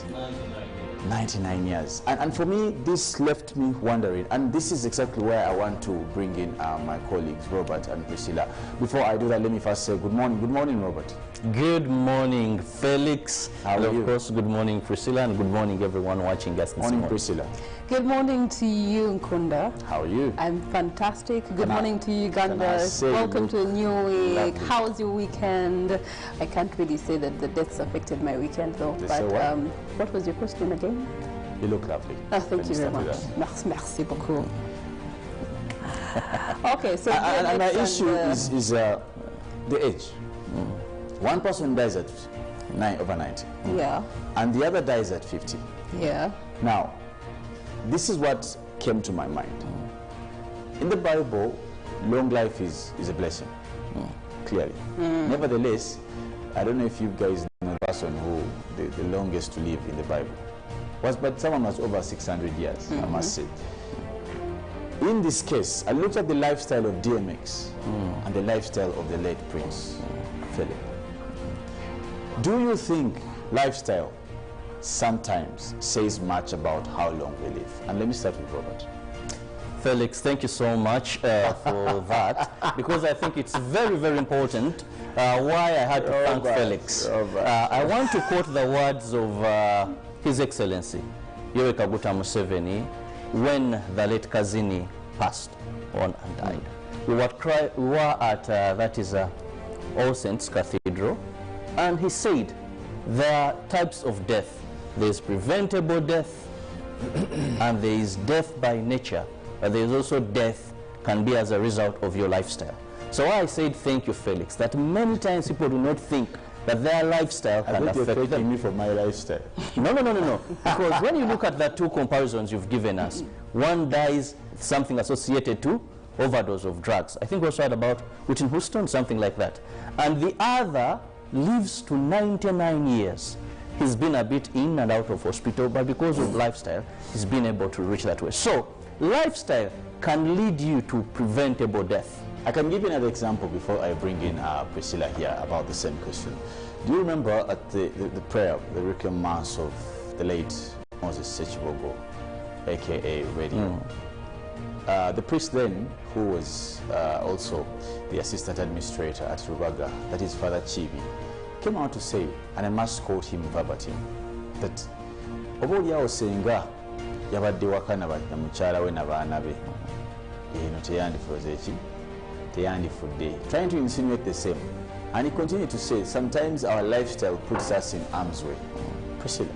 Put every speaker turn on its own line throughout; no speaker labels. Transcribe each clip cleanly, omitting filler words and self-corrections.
99 years. And for me, this left me wondering, and this is exactly where I want to bring in my colleagues, Robert and Priscilla. Before I do that, let me first say good morning. Good morning, Robert.
Good morning, Felix.
How are you?
Of course, good morning, Priscilla, and good morning, everyone watching us this morning.
Priscilla.
Good morning to you, Nkunda.
How are you?
I'm fantastic. Good morning to you, Uganda. Welcome to a new week.
Lovely.
How was your weekend? I can't really say that the deaths affected my weekend, though.
But
what was your question again?
You look lovely.
Oh, thank you very much. Merci beaucoup. Okay, so
and my issue is the age. One person dies at over 90.
Yeah.
And the other dies at 50.
Yeah.
Now, this is what came to my mind. In the Bible, long life is a blessing, clearly. Nevertheless, I don't know if you guys know the person who the longest to live in the Bible was, but someone was over 600 years, I must say. In this case, I looked at the lifestyle of DMX and the lifestyle of the late Prince Philip. Do you think lifestyle sometimes says much about how long we live? And let me start with Robert.
Felix, thank you so much for that, because I think it's very, very important why I had to thank Felix. I want to quote the words of His Excellency Yoweri Kaguta Museveni when the late Kazini passed on and died. We were at that is All Saints Cathedral, and he said there are types of death. There is preventable death and there is death by nature, but there is also death can be as a result of your lifestyle. So I said thank you, Felix, that many times people do not think that their lifestyle can affect them.
Me for my lifestyle.
No. Because when you look at the two comparisons you've given us, one dies something associated to overdose of drugs. I think we also heard about Whitney Houston, something like that. And the other lives to 99 years. He's been a bit in and out of hospital, but because of lifestyle, he's been able to reach that way. So lifestyle can lead you to preventable death.
I can give you another example before I bring in Priscilla here about the same question. Do you remember at the prayer, the Requiem Mass of the late Moses Sechibogo, aka Radio? The priest then, who was also the assistant administrator at Rubaga, that is Father Chibi, came out to say, and I must quote him verbatim, that oboli awo senga yabadde wakana na mukyala we n'abaana be eno teyandifuze eki teyandifudde, trying to insinuate the same. And he continued to say sometimes our lifestyle puts us in harm's way. Priscilla.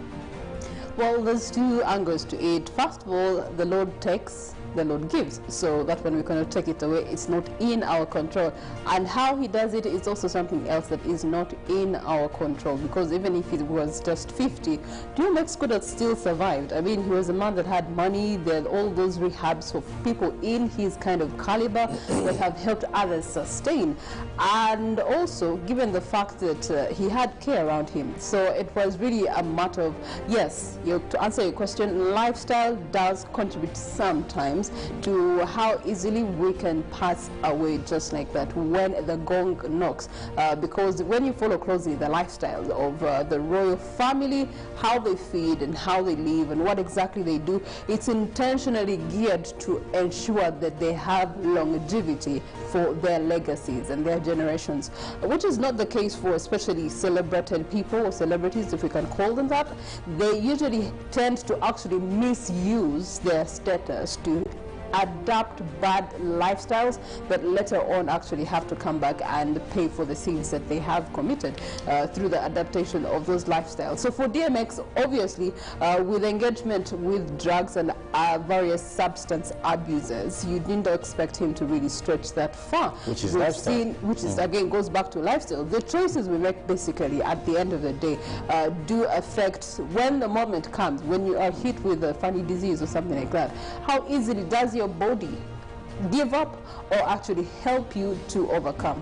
Well, there's two angles to it. First of all, the Lord takes, the Lord gives. So that when we cannot take it away, it's not in our control. And how he does it is also something else that is not in our control. Because even if it was just 50, DMX could have still survived. I mean, he was a man that had money. There are all those rehabs for people in his kind of caliber that have helped others sustain. And also, given the fact that he had care around him. So it was really a matter of, yes, to answer your question, lifestyle does contribute sometimes to how easily we can pass away just like that when the gong knocks. Because when you follow closely the lifestyle of the royal family, how they feed and how they live and what exactly they do, it's intentionally geared to ensure that they have longevity for their legacies and their generations, which is not the case for especially celebrated people or celebrities, if we can call them that. They usually tend to actually misuse their status to adapt bad lifestyles, but later on actually have to come back and pay for the sins that they have committed through the adaptation of those lifestyles. So for DMX, obviously, with engagement with drugs and various substance abusers, you didn't expect him to really stretch that far.
Which is lifestyle.
Which is, again, goes back to lifestyle. The choices we make, basically, at the end of the day, do affect when the moment comes, when you are hit with a funny disease or something like that. How easily does your body give up or actually help you to overcome?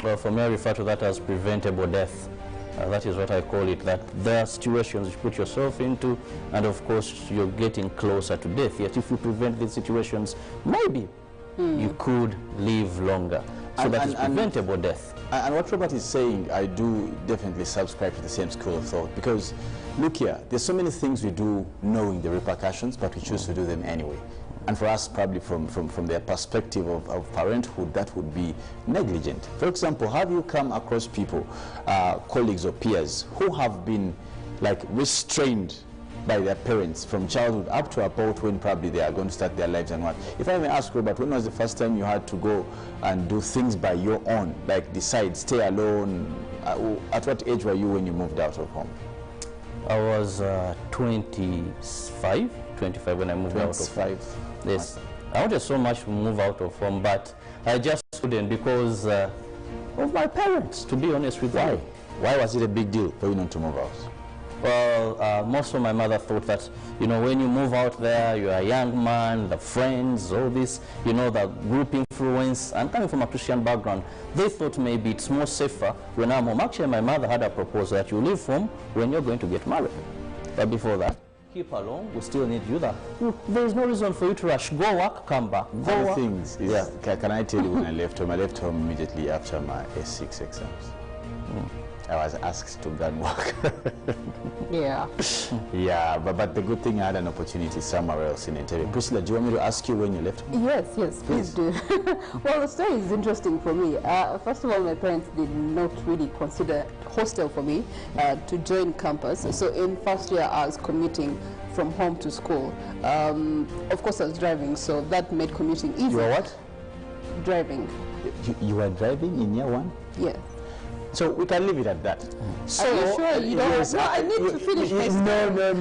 Well, for me, I refer to that as preventable death. That is what I call it, that there are situations you put yourself into, and of course you're getting closer to death. Yet if you prevent these situations, maybe you could live longer. So that is preventable death.
And what Robert is saying, I do definitely subscribe to the same school of thought, because look here, there's so many things we do knowing the repercussions, but we choose to do them anyway. And for us, probably from their perspective of parenthood, that would be negligent. For example, have you come across people, colleagues or peers, who have been like restrained by their parents from childhood up to about when probably they are going to start their lives and what? If I may ask, Robert, when was the first time you had to go and do things by your own, like decide, stay alone? At what age were you when you moved out of home?
I was 25 when I moved out of home. Yes. I wanted so much to move out of home, but I just couldn't because of my parents, to be honest with you.
Why was it a big deal for you not to move out?
Well, most of my mother thought that, you know, when you move out there, you're a young man, the friends, all this, you know, the group influence, and coming from a Christian background, they thought maybe it's more safer when I'm home. Actually, my mother had a proposal that you leave home when you're going to get married. But before that, keep along, we still need you there. There is no reason for you to rush. Go work, come back. Go work.
Things is, yeah. Can I tell you when I left home immediately after my S6 exams. I was asked to go and work.
Yeah.
Yeah, but the good thing I had an opportunity somewhere else in Entebbe. Priscilla, do you want me to ask you when you left home?
Yes, please do. Well, the story is interesting for me. First of all, my parents did not really consider hostel for me to join campus. So in first year, I was commuting from home to school. Of course, I was driving, so that made commuting easy.
You were what?
Driving.
You were driving in year one?
Yes.
So we can leave it at that.
So, are you sure you don't?
Yes,
no, I need to finish my story.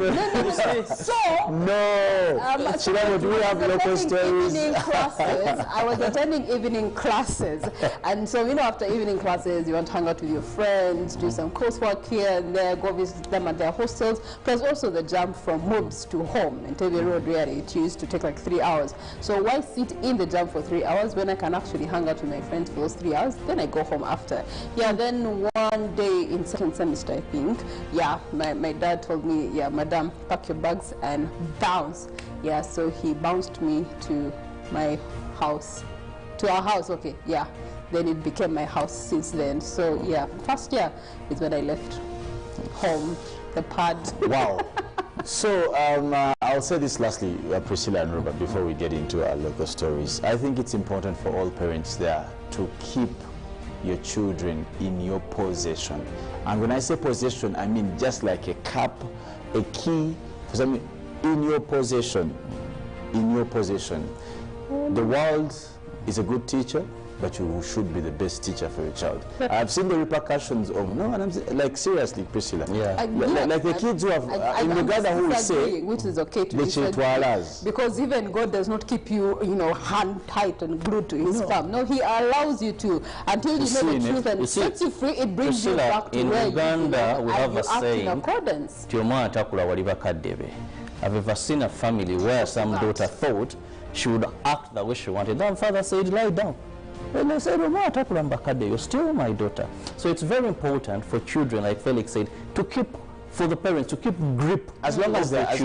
No.
So,
Do we have local stories?
I was attending evening classes. And so, you know, after evening classes, you want to hang out with your friends, do some coursework here and there, go visit them at their hostels, plus also the jump from Moobs to home. And Entebbe Road, really, it used to take like 3 hours. So why sit in the jump for 3 hours when I can actually hang out with my friends for those 3 hours? Then I go home after. Yeah, then one day in second semester, I think, yeah, my dad told me, yeah, madam, pack your bags and bounce. Yeah, so he bounced me to my house, to our house, okay, yeah. Then it became my house since then. So yeah, first year is when I left home, the pad. Wow.
So I'll say this lastly, Priscilla and Robert, before we get into our local stories. I think it's important for all parents there to keep your children in your possession. And when I say possession, I mean just like a cup, a key, in your possession. In your possession. The world is a good teacher, but you should be the best teacher for your child. I've seen the repercussions of, no, and I'm like, seriously, Priscilla. Yeah. Like the kids who have, in Uganda who will say,
which is okay to disagree, because even God does not keep you, you know, hand tight and glued to his palm. No, he allows you to, until you know the truth and sets you free, it brings you back to where
Uganda, we have a saying,
in accordance.
I've ever seen a family where some daughter thought she would act the way she wanted. Then father said, lie down. And they said, you're still my daughter. So it's very important for children, like Felix said, to keep, for the parents to keep grip
as long as they're as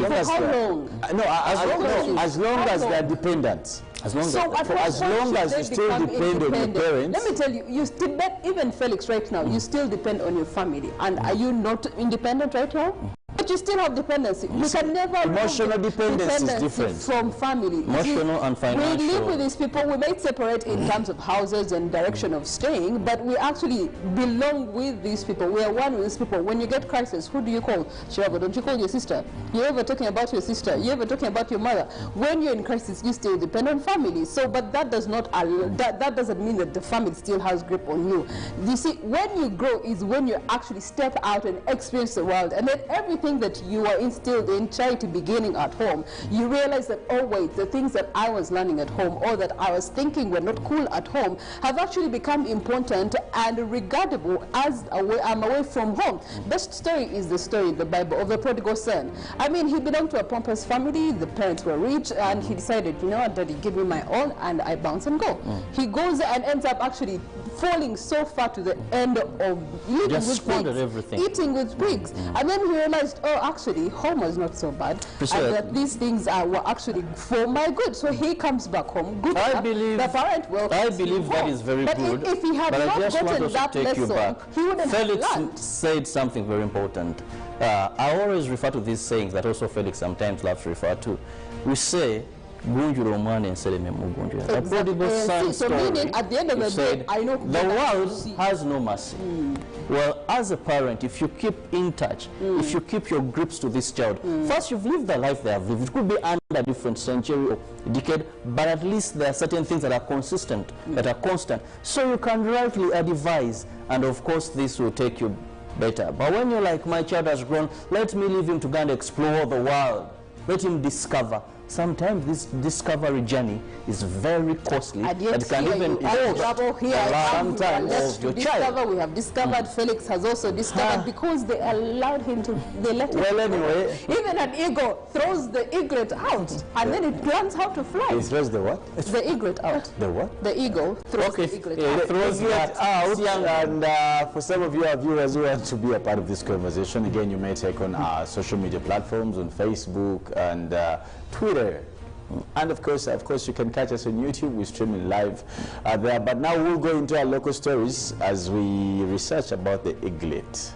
long as they're dependent. As long as you still depend on your parents.
Let me tell you, you still, even Felix right now, you still depend on your family. And are you not independent right now? But you still have dependency. You can never
emotional dependency is different
from family.
Emotional and financial.
We live with these people. We may separate in terms of houses and direction of staying, but we actually belong with these people. We are one with these people. When you get crisis, who do you call? Shirago, don't you call your sister? You're ever talking about your sister? You're ever talking about your mother? When you're in crisis, you still depend on family. So, but that does not that doesn't mean that the family still has grip on you. You see, when you grow is when you actually step out and experience the world, and then everything that you are instilled in charity beginning at home, you realize that, oh wait, the things that I was learning at home or that I was thinking were not cool at home have actually become important and regardable as I'm away from home. Best story is the story in the Bible of the prodigal son. I mean, he belonged to a pompous family, the parents were rich, and he decided, you know what, Daddy, give me my own, and I bounce and go. He goes and ends up actually falling so far to the end of living
Just
with
squandered
pigs,
everything.
eating with pigs. And then he realized, oh, actually, home was not so bad,
Priscilla,
and that these things were actually for my good. So he comes back home. Good
I
enough.
believe-
the parent welcomes
I
him
believe that
home.
is very
but
good.
If he had
but
not
I just want
gotten
us
that
to take you
lesson,
back.
he wouldn't
Felix
have learned.
said something very important. I always refer to these sayings that also Felix sometimes loves to refer to. We say, "Gunjuro mwane nseleme mugunjura." The prodigal son
So
story.
meaning, at the end of
it
the
said,
day, I know
the
better to
world
see.
has no mercy. Well, as a parent, if you keep in touch, if you keep your grips to this child, first you've lived the life they have lived. It could be under a different century or decade, but at least there are certain things that are consistent, that are constant. So you can rightly advise, and of course this will take you better. But when you're like, my child has grown, let me leave him to go and explore the world. Let him discover. Sometimes this discovery journey is very costly.
And yet
it can
here
even
you are in trouble. Here I am.
sometimes
Let's
of your
discover.
child.
We have discovered. Felix has also discovered because they allowed him to. They let him.
Well, anyway.
Even an eagle throws the egret out, and then it plans how to fly.
He throws the what?
The egret out.
The what?
The eagle throws
Okay,
the egret
yeah,
out.
throws that out.
And for some of you our viewers who want to be a part of this conversation, again, you may take on our social media platforms on Facebook and Twitter. And of course, you can catch us on YouTube. We're streaming live there. But now we'll go into our local stories as we research about the eaglet.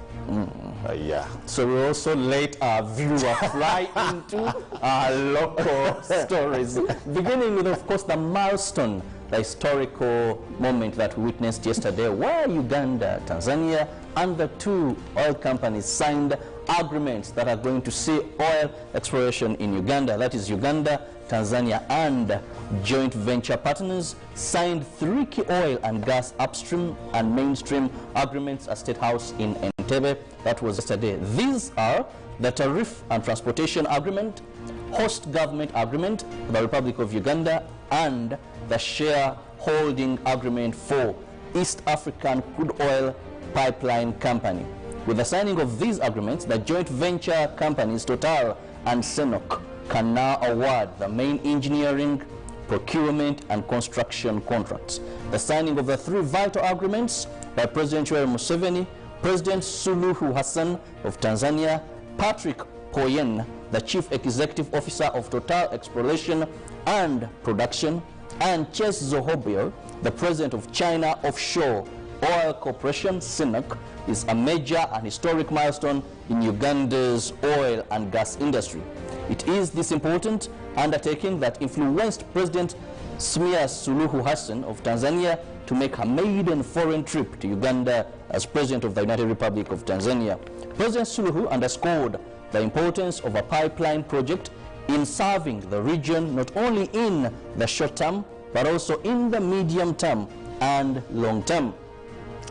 Yeah.
So we also let our viewer fly into our local stories, beginning with, of course, the milestone, the historical moment that we witnessed yesterday, where Uganda, Tanzania, and the two oil companies signed agreements that are going to see oil exploration in Uganda. That is Uganda, Tanzania, and joint venture partners signed 3 key oil and gas upstream and mainstream agreements at State House in Entebbe. That was yesterday. These are the Tariff and Transportation Agreement, Host Government Agreement for the Republic of Uganda, and the Shareholding Agreement for East African Crude Oil Pipeline Company. With the signing of these agreements, the joint venture companies Total and Senok can now award the main engineering, procurement, and construction contracts. The signing of the 3 vital agreements by President Yoweri Museveni, President Suluhu Hassan of Tanzania, Patrick Poyen, the Chief Executive Officer of Total Exploration and Production, and Ches Zohobio, the President of China Offshore Oil Corporation, CNOOC, is a major and historic milestone in Uganda's oil and gas industry. It is this important undertaking that influenced President Samia Suluhu Hassan of Tanzania to make her maiden foreign trip to Uganda as President of the United Republic of Tanzania. President Suluhu underscored the importance of a pipeline project in serving the region not only in the short term, but also in the medium term and long term.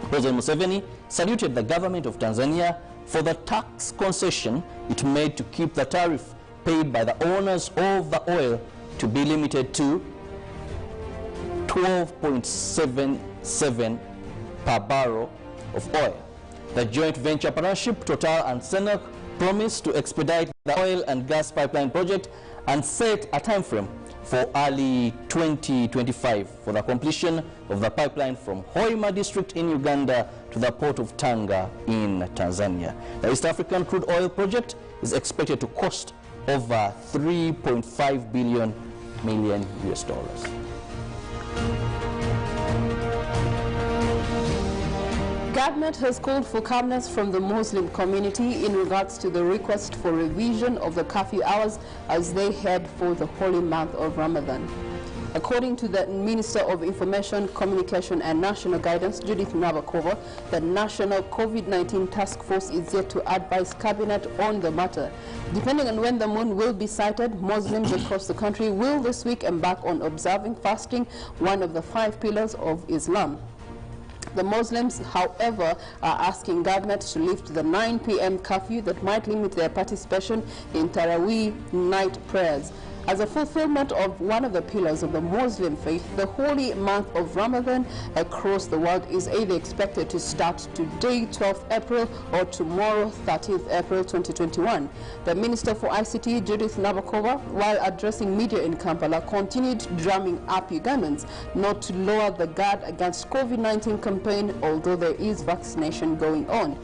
President Museveni saluted the government of Tanzania for the tax concession it made to keep the tariff paid by the owners of the oil to be limited to 12.77 per barrel of oil. The joint venture partnership, Total and Senok, promised to expedite the oil and gas pipeline project and set a time frame for early 2025 for the completion of the pipeline from Hoima district in Uganda to the port of Tanga in Tanzania. The East African crude oil project is expected to cost over $3.5 billion.
Government has called for calmness from the Muslim community in regards to the request for revision of the curfew hours as they head for the holy month of Ramadan. According to the Minister of Information, Communication and National Guidance, Judith Nabakova, the National COVID-19 Task Force is yet to advise Cabinet on the matter. Depending on when the moon will be sighted, Muslims across the country will this week embark on observing fasting, one of the 5 pillars of Islam. The Muslims, however, are asking government to lift the 9 p.m. curfew that might limit their participation in Taraweeh night prayers. As a fulfillment of one of the pillars of the Muslim faith, the holy month of Ramadan across the world is either expected to start today, 12th April, or tomorrow, 13th April 2021. The Minister for ICT, Judith Nabakova, while addressing media in Kampala, continued drumming up Ugandans not to lower the guard against COVID-19 campaign, although there is vaccination going on.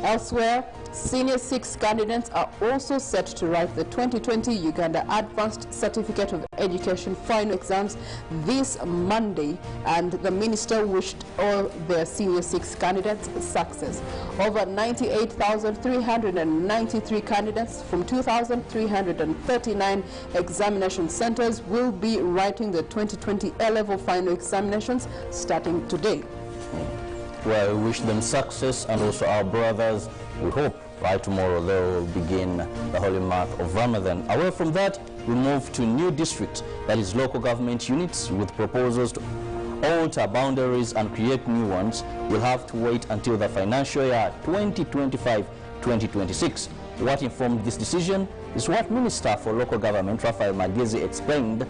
Elsewhere, Senior 6 candidates are also set to write the 2020 Uganda Advanced Certificate of Education final exams this Monday, and the minister wished all their Senior 6 candidates success. Over 98,393 candidates from 2,339 examination centers will be writing the 2020 A-level final examinations starting today.
Well, we wish them success, and also our brothers, we hope by tomorrow they will begin the holy month of Ramadan. Away from that, we move to new districts, that is local government units with proposals to alter boundaries and create new ones will have to wait until the financial year 2025-2026. What informed this decision is what Minister for Local Government, Raphael Magezi, explained.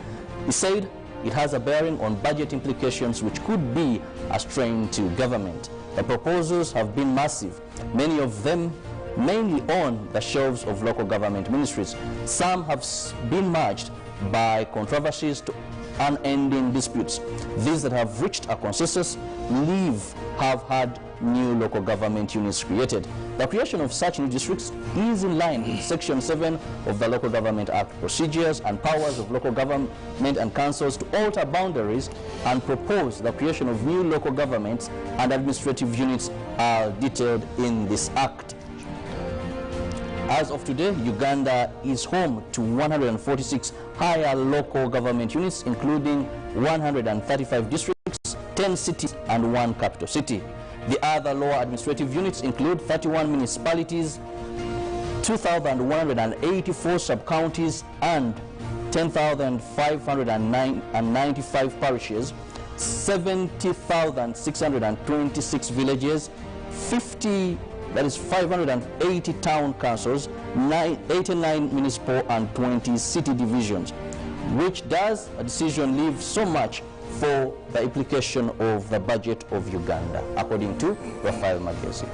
He said it has a bearing on budget implications which could be a strain to government. The proposals have been massive, many of them mainly on the shelves of local government ministries. Some have been merged by controversies to unending disputes. These that have reached a consensus have had new local government units created. The creation of such new districts is in line with Section 7 of the Local Government Act. Procedures and powers of local government and councils to alter boundaries and propose the creation of new local governments and administrative units are detailed in this act. As of today, Uganda is home to 146 higher local government units, including 135 districts, 10 cities, and 1 capital city. The other lower administrative units include 31 municipalities, 2,184 sub-counties, and 10,595 parishes, 70,626 villages, 580 town councils, 89 municipal and 20 city divisions, which does a decision leave so much for the implication of the budget of Uganda, according to Raphael Magezi.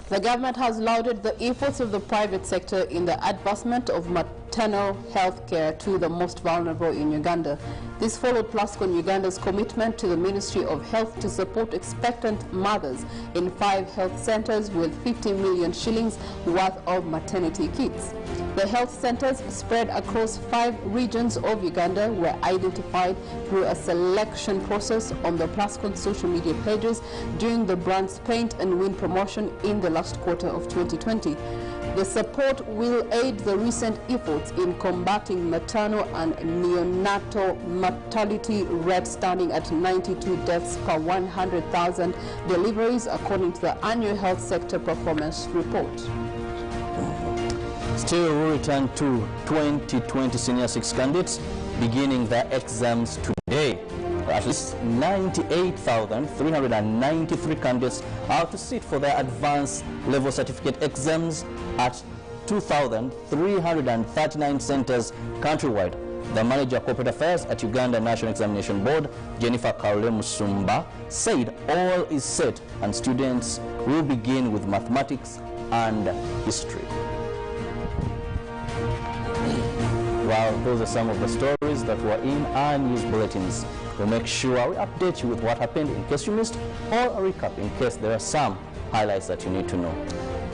The government has lauded the efforts of the private sector in the advancement of maternal health care to the most vulnerable in Uganda. This followed Plascon Uganda's commitment to the Ministry of Health to support expectant mothers in 5 health centers with 50 million shillings worth of maternity kits. The health centers spread across 5 regions of Uganda were identified through a selection process on the Plascon social media pages during the brand's Paint and Win promotion in the last quarter of 2020. The support will aid the recent efforts in combating maternal and neonatal mortality rate standing at 92 deaths per 100,000 deliveries, according to the annual health sector performance report.
Still, we return to 2020 Senior 6 candidates beginning their exams today. At least 98,393 candidates are to sit for their advanced level certificate exams at 2,339 centers countrywide. The manager of corporate affairs at Uganda National Examination Board, Jennifer Kaule Musumba, said all is set and students will begin with mathematics and history. Well, those are some of the stories that were in our news bulletins. We'll make sure we update you with what happened in case you missed, or a recap in case there are some highlights that you need to know.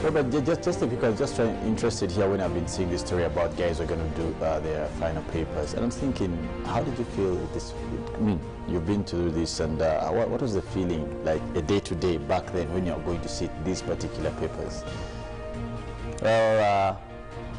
Robert, just because just interested here when I've been seeing this story about guys who are going to do their final papers, and I'm thinking, how did you feel this? I mean, you've been to do this, and what was the feeling like a day-to-day back then when you're going to sit these particular papers?
Well,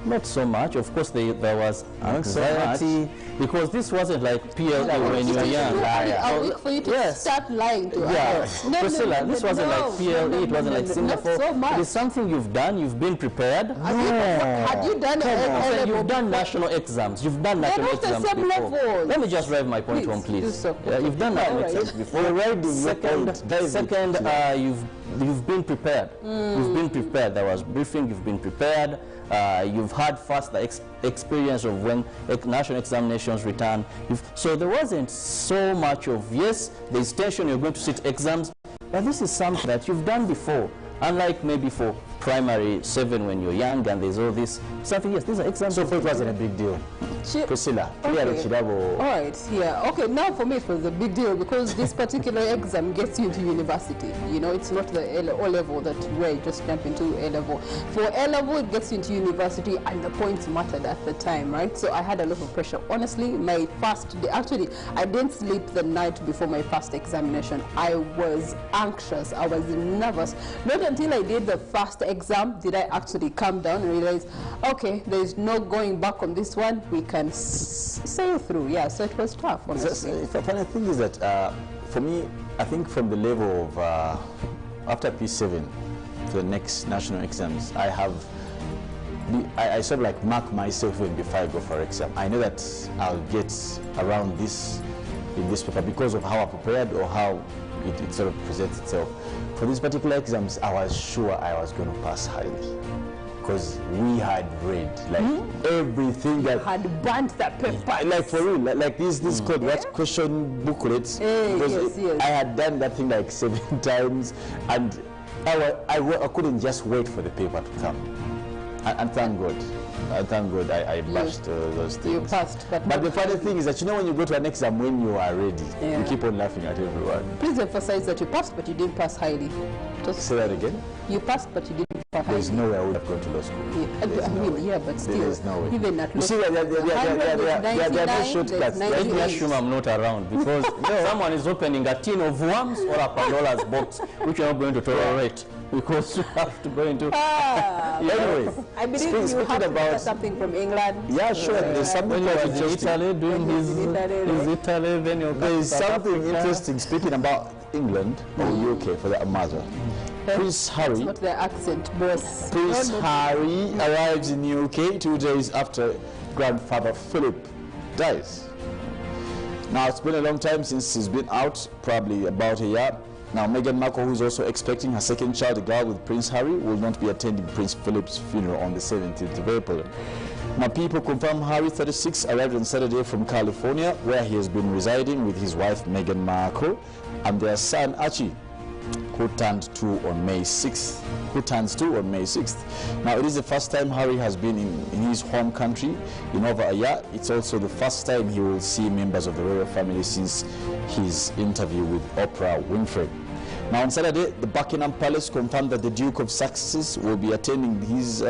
Not so much. Of course, there was anxiety because this wasn't like PLE when you were young.
I'll wait for you to start lying to us.
No, Priscilla, this wasn't like PLE. It wasn't like Singapore.
So much.
It is something you've done. You've been prepared.
Had you done it?
You've done national exams. You've done national exams before.
Level.
Let me just drive my point home, please.
So.
You've done national exams before. Second, you've been prepared. You've been prepared. There was briefing. You've been prepared. You've had first the experience of when national examinations return. So there wasn't so much of, yes, there's tension, you're going to sit exams, but this is something that you've done before. Unlike maybe for primary 7 when you're young and there's all this, something, yes, these are exams.
So it wasn't a big deal. Priscilla,
all right, yeah. Okay, now for me it was a big deal because this particular exam gets you into university. You know, it's not the O-level that where you just jump into A-level. For A-level, it gets you into university and the points mattered at the time, right? So I had a lot of pressure. Honestly, my first day, actually, I didn't sleep the night before my first examination. I was anxious. I was nervous. Not until I did the first exam did I actually calm down and realize, okay, there's no going back on this one. We can sail through. Yeah, so it was tough, honestly.
The funny thing is that for me, I think from the level of after P7 to the next national exams, I sort of like mark myself in before I go for exam. I know that I'll get around this in this paper because of how I prepared or how it sort of presents itself. For these particular exams, I was sure I was going to pass highly because we had read like everything that
had burnt that paper.
Like for real, like this code, what question booklets.
Yes.
I had done that thing like 7 times, and I couldn't just wait for the paper to come. And thank God. I bashed those things.
You passed, but
the funny thing is that you know when you go to an exam when you are ready, you keep on laughing at everyone.
Please emphasize that you passed, but you didn't pass highly.
Just say that again.
You passed, but you didn't pass highly.
There's no way I would have gone to law school.
But still,
there's no way.
Even at
you see, there are no shortcuts.
Let me assume I'm not around because someone is opening a tin of worms or a Pandora's box, which you're not going to tolerate. Because you have to go into...
Anyway,
I believe you have to about something from England.
Yeah, sure. There's something
when in Italy doing his Italy, then you'll
there's something interesting speaking about England or UK for that matter. Prince Harry...
It's not their accent, boss.
Prince Harry arrives in the UK 2 days after grandfather Philip dies. Now, it's been a long time since he's been out, probably about a year. Now, Meghan Markle, who is also expecting her second child, a girl with Prince Harry, will not be attending Prince Philip's funeral on the 17th of April. Now, people confirm Harry, 36, arrived on Saturday from California, where he has been residing with his wife, Meghan Markle, and their son, Archie, who turns 2 on May 6th. Now, it is the first time Harry has been in his home country in over a year. It's also the first time he will see members of the royal family since his interview with Oprah Winfrey. Now, on Saturday, the Buckingham Palace confirmed that the Duke of Sussex will be attending his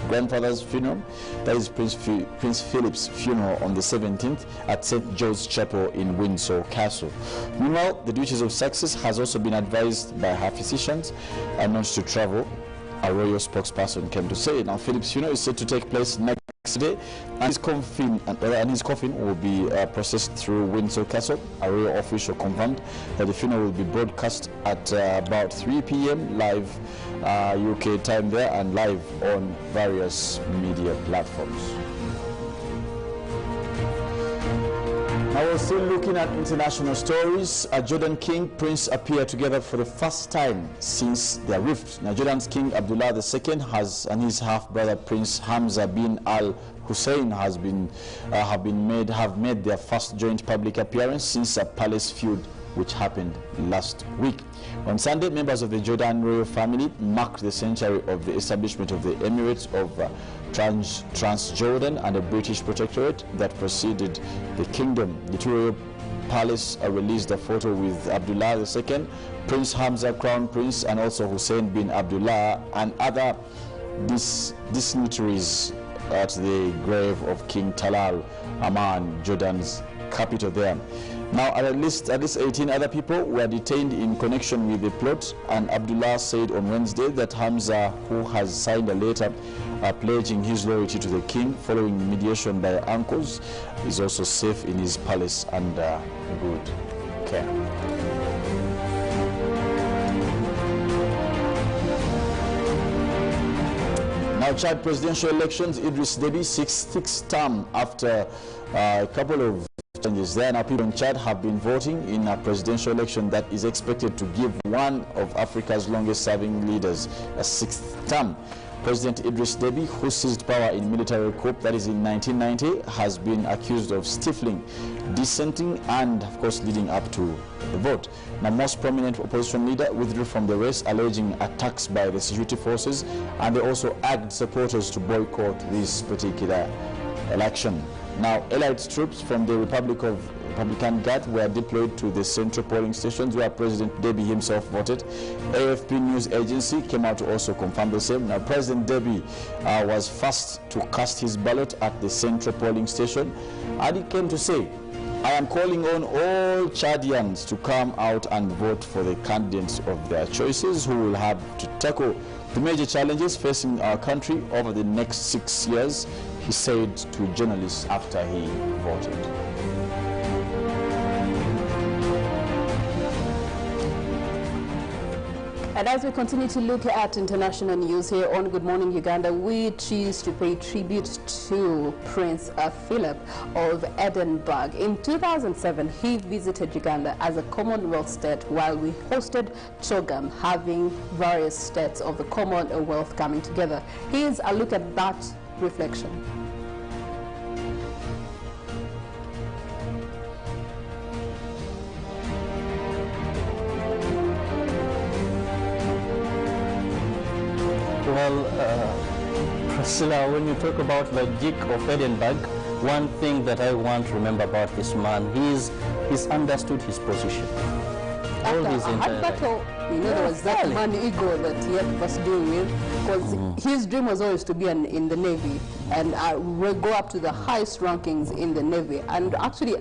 grandfather's funeral, that is Prince Philip's funeral, on the 17th at St. George's Chapel in Windsor Castle. Meanwhile, the Duchess of Sussex has also been advised by her physicians not to travel, a royal spokesperson came to say. Now, Philip's funeral is set to take place next day, and his coffin will be processed through Windsor Castle. A royal official confirmed that the funeral will be broadcast at about 3 p.m. live UK time there and live on various media platforms. Now we're still looking at international stories. Jordan King Prince appear together for the first time since their rift. Now Jordan's King Abdullah II and his half-brother Prince Hamza bin Al Hussein have made their first joint public appearance since a palace feud which happened last week. On Sunday, members of the Jordan royal family marked the century of the establishment of the Emirates of Transjordan and a British protectorate that preceded the kingdom. The two royal palace released a photo with Abdullah II, Prince Hamza, Crown Prince, and also Hussein bin Abdullah and other dignitaries at the grave of King Talal Aman, Jordan's capital there. Now, at least 18 other people were detained in connection with the plot, and Abdullah said on Wednesday that Hamza, who has signed a letter pledging his loyalty to the king following mediation by uncles, is also safe in his palace under good care. Now, Chad presidential elections, Idris Deby sixth term after a couple of changes there. Now, people in Chad have been voting in a presidential election that is expected to give one of Africa's longest-serving leaders a sixth term. President Idris Deby, who seized power in military coup, that is in 1990, has been accused of stifling, dissenting, and, of course, leading up to the vote. Now, most prominent opposition leader withdrew from the race, alleging attacks by the security forces, and they also urged supporters to boycott this particular election. Now, elite troops from the Republican Guard were deployed to the central polling stations where President Deby himself voted. AFP news agency came out to also confirm the same. Now, President Deby was first to cast his ballot at the central polling station, and he came to say, "I am calling on all Chadians to come out and vote for the candidates of their choices who will have to tackle the major challenges facing our country over the next 6 years," he said to journalists after he voted.
And as we continue to look at international news here on Good Morning Uganda, we choose to pay tribute to Prince Philip of Edinburgh. In 2007, he visited Uganda as a Commonwealth state while we hosted CHOGM, having various states of the Commonwealth coming together. Here's a look at that reflection.
Well, Priscilla, when you talk about the Duke of Edinburgh, one thing that I want to remember about this man, he's understood his position. All his entire
battle, there was that man ego that he was dealing with, because his dream was always to be in the Navy and go up to the highest rankings in the Navy. And actually,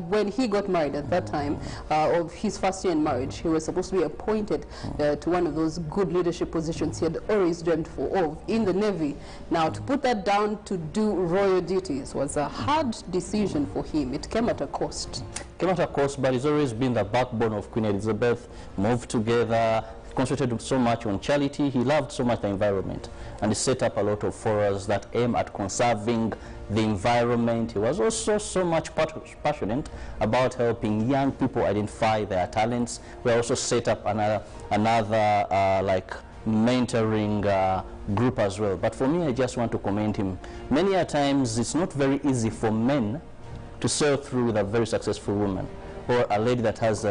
when he got married at that time of his first year in marriage, he was supposed to be appointed to one of those good leadership positions he had always dreamed of in the Navy. Now, to put that down to do royal duties was a hard decision for him. It came at a cost.
Came at a cost, but he's always been the backbone of Queen Elizabeth, moved together, concentrated so much on charity. He loved so much the environment, and he set up a lot of forums that aim at conserving the environment. He was also so much passionate about helping young people identify their talents. We also set up another like mentoring group as well. But for me, I just want to commend him. Many a times, it's not very easy for men to sail through with a very successful woman or a lady that has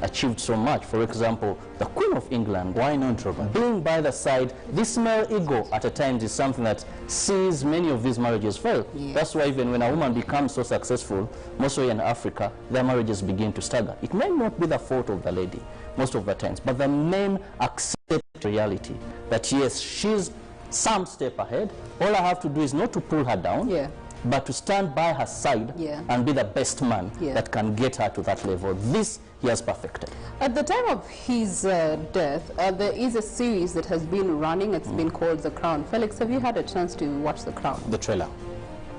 achieved so much. For example, the Queen of England.
Why not, Robert?
Being by the side, this male ego at a time is something that sees many of these marriages fail. Yeah. That's why even when a woman becomes so successful, mostly in Africa, their marriages begin to stagger. It may not be the fault of the lady most of the times, but the men accept reality that yes, she's some step ahead. All I have to do is not to pull her down, but to stand by her side and be the best man that can get her to that level. This he has perfected. At
the time of his death, there is a series that has been running. It's been called The Crown. Felix, have you had a chance to watch The Crown?
The trailer.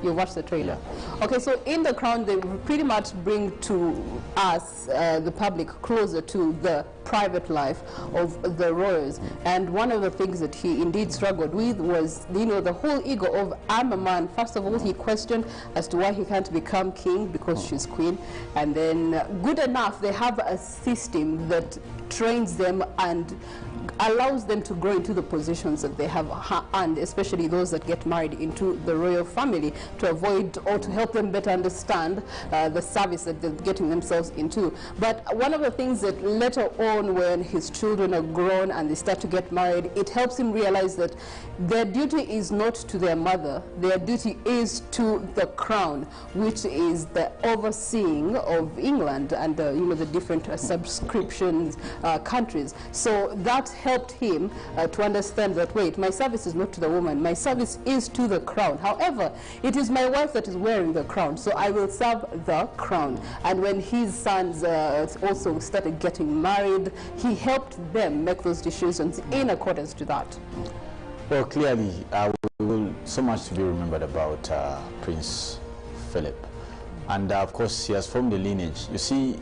You watched the trailer? Yeah. Okay, so in The Crown, they pretty much bring to us, the public, closer to the private life of the royals. And one of the things that he indeed struggled with was, the whole ego of, I'm a man. First of all, he questioned as to why he can't become king because she's queen. And then, good enough, they have a system that trains them and allows them to grow into the positions that they have earned, especially those that get married into the royal family, to avoid or to help them better understand the service that they're getting themselves into. But one of the things that later on, when his children are grown and they start to get married, it helps him realize that their duty is not to their mother, their duty is to the crown, which is the overseeing of England and the different subscriptions countries. So that helps helped him to understand that, wait, my service is not to the woman, my service is to the crown. However, it is my wife that is wearing the crown, so I will serve the crown. And when his sons also started getting married, he helped them make those decisions in accordance to that.
Well, clearly, we will so much to be remembered about Prince Philip. And of course, he has formed a lineage. You see,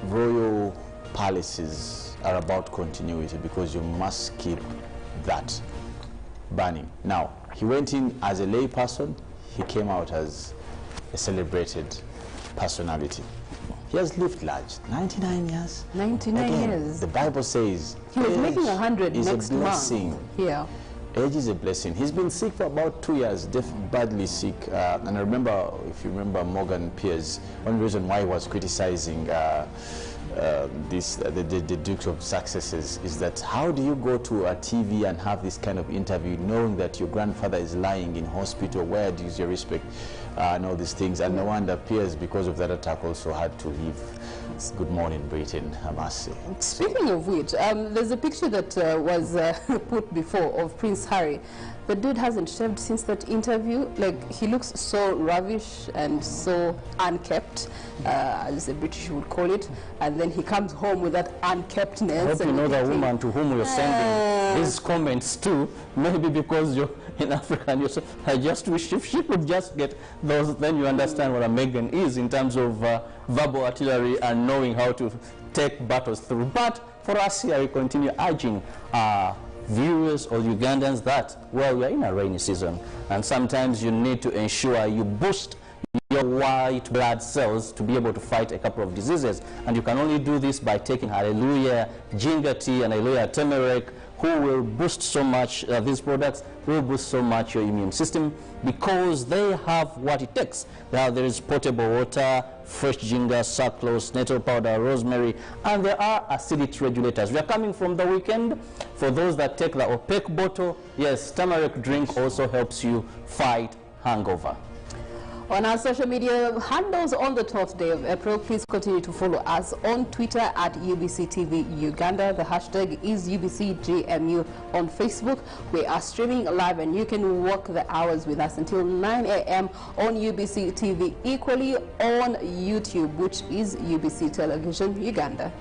royal palaces are about continuity because you must keep that burning. Now, he went in as a lay person, he came out as a celebrated personality. He has lived large, 99 years.
99
Again,
years.
The Bible says
He was making 100
is
next
a blessing.
month. Yeah.
Age is a blessing. He's been sick for about 2 years, badly sick. And I remember, if you remember Morgan Pierce, one reason why he was criticizing the Duke of Sussex is that how do you go to a TV and have this kind of interview knowing that your grandfather is lying in hospital? Where do you respect and all these things? And no wonder Pierce, because of that attack, also had to leave. Good morning, Britain, I must say.
Speaking of which, there's a picture that was put before of Prince Harry. The dude hasn't shaved since that interview. Like, he looks so ravish and so unkept, as the British would call it. And then he comes home with that unkeptness.
I hope you know the woman to whom you're sending these comments to. Maybe because you're in Africa and you're so, I just wish if she could just get those, then you understand what a Meghan is in terms of verbal artillery and knowing how to take battles through. But for us here, we continue urging viewers or Ugandans that, well, we are in a rainy season, and sometimes you need to ensure you boost your white blood cells to be able to fight a couple of diseases. And you can only do this by taking Hallelujah Ginger Tea and Hallelujah Turmeric, who will boost so much, these products will boost so much your immune system because they have what it takes. There is potable water, fresh ginger, sucrose, nettle powder, rosemary, and there are acidity regulators. We are coming from the weekend. For those that take the opaque bottle, yes, turmeric drink also helps you fight hangover.
On our social media handles on the 12th day of April, please continue to follow us on Twitter at UBCTV Uganda. The hashtag is UBCGMU on Facebook. We are streaming live and you can walk the hours with us until 9 a.m. on UBC TV, equally on YouTube, which is UBC Television Uganda.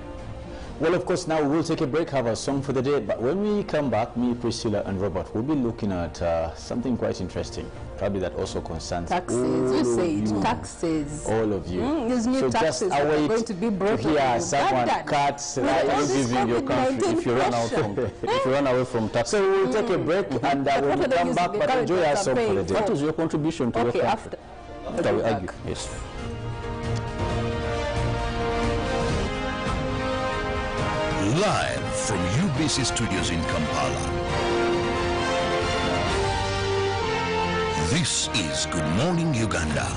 Well, of course, now we'll take a break, have a song for the day. But when we come back, me, Priscilla, and Robert will be looking at something quite interesting, probably that also concerns
taxes. You say it, taxes.
All of you.
These new taxes
just await
are going to be brought
to hear someone cut
in your country if you run away from taxes.
So we'll take a break and when we come back, but enjoy our song for the day.
What is your contribution to your country? After we argue. Yes.
Live from UBC Studios in Kampala. This is Good Morning Uganda.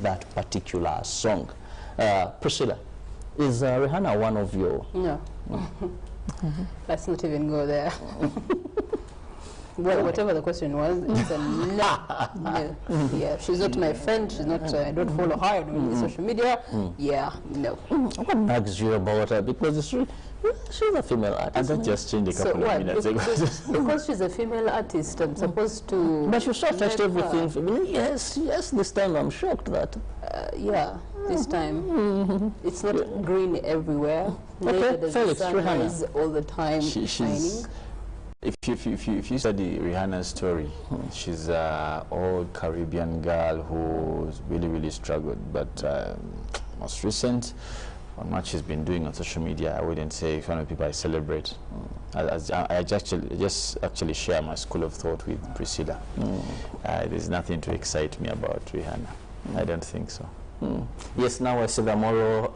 that particular song. Priscilla, is Rihanna one of your...
No. Let's not even go there. Well, whatever the question was, it's a no. No. Yeah, she's not my friend. She's not. I don't follow her on social media. Yeah, no.
What nags you about her? Because she's a female artist.
And that just changed a couple of minutes ago.
Because she's a female artist, I'm supposed to.
But you saw touched everything. Yes, this time I'm shocked that.
Yeah, this time it's not green everywhere.
Okay, Felix,
Rihanna all the time shining.
If you study Rihanna's story, she's an old Caribbean girl who's really struggled. But most recent, on what she's been doing on social media, I wouldn't say it's one of the people I celebrate. I just actually share my school of thought with Priscilla. There's nothing to excite me about Rihanna. I don't think so.
Yes, now I see the moral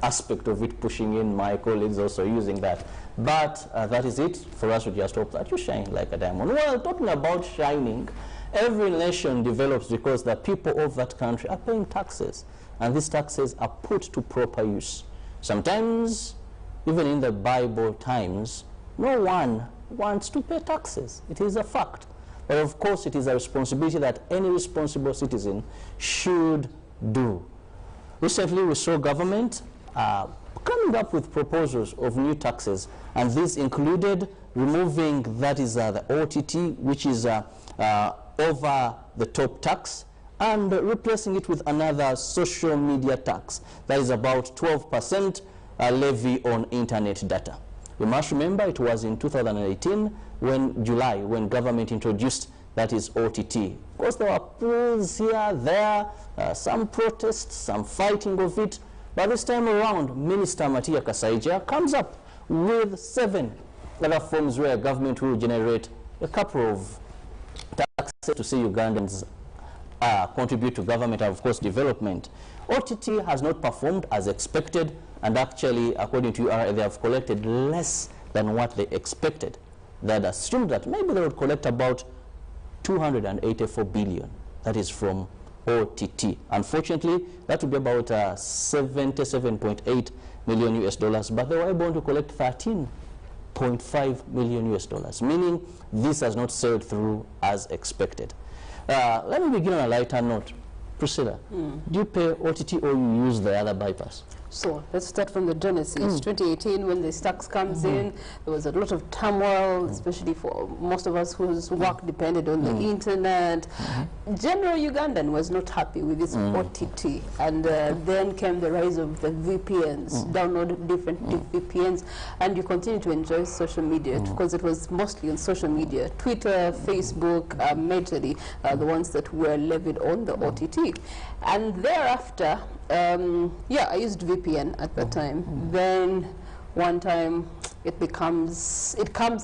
aspect of it pushing in. My colleagues also using that. But that is it for us. We just hope that you shine like a diamond. Well, talking about shining, every nation develops because the people of that country are paying taxes, and these taxes are put to proper use. Sometimes, even in the Bible times, no one wants to pay taxes. It is a fact. But of course, it is a responsibility that any responsible citizen should do. Recently, we saw government coming up with proposals of new taxes, and these included removing, that is the OTT, which is over the top tax, and replacing it with another social media tax that is about 12% levy on internet data. We must remember it was in 2018 when government introduced that is OTT. Of course, there were polls here, there, some protests, some fighting of it. But this time around, Minister Matia Kasaija comes up with 7 other forms where government will generate a couple of taxes to see Ugandans contribute to government and, of course, development. OTT has not performed as expected, and actually, according to URA, they have collected less than what they expected. They had assumed that maybe they would collect about 284 billion. That is from OTT. Unfortunately, that would be about 77.8 million US dollars, but they were able to collect 13.5 million US dollars, meaning this has not sailed through as expected. Let me begin on a lighter note. Priscilla, do you pay OTT or you use the other bypass?
So let's start from the genesis. 2018, when this tax comes in, there was a lot of turmoil, especially for most of us whose work depended on the internet. General Ugandan was not happy with this OTT, and then came the rise of the VPNs, download different VPNs, and you continue to enjoy social media because it was mostly on social media, Twitter, Facebook, majorly the ones that were levied on the OTT. And thereafter, I used VPN at the time. Then one time it comes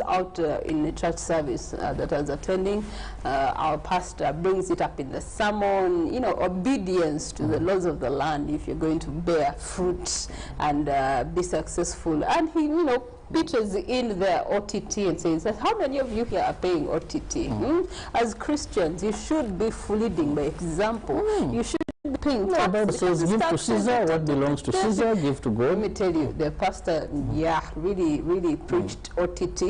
out in a church service that I was attending. Our pastor brings it up in the sermon, obedience to the laws of the land if you're going to bear fruit and be successful. And he, pitches in the OTT and says that how many of you here are paying OTT? As Christians, you should be leading by example. You should be paying taxes.
The Bible says, give to Caesar what belongs to Caesar, give to God.
Let me tell you, the pastor, really preached OTT,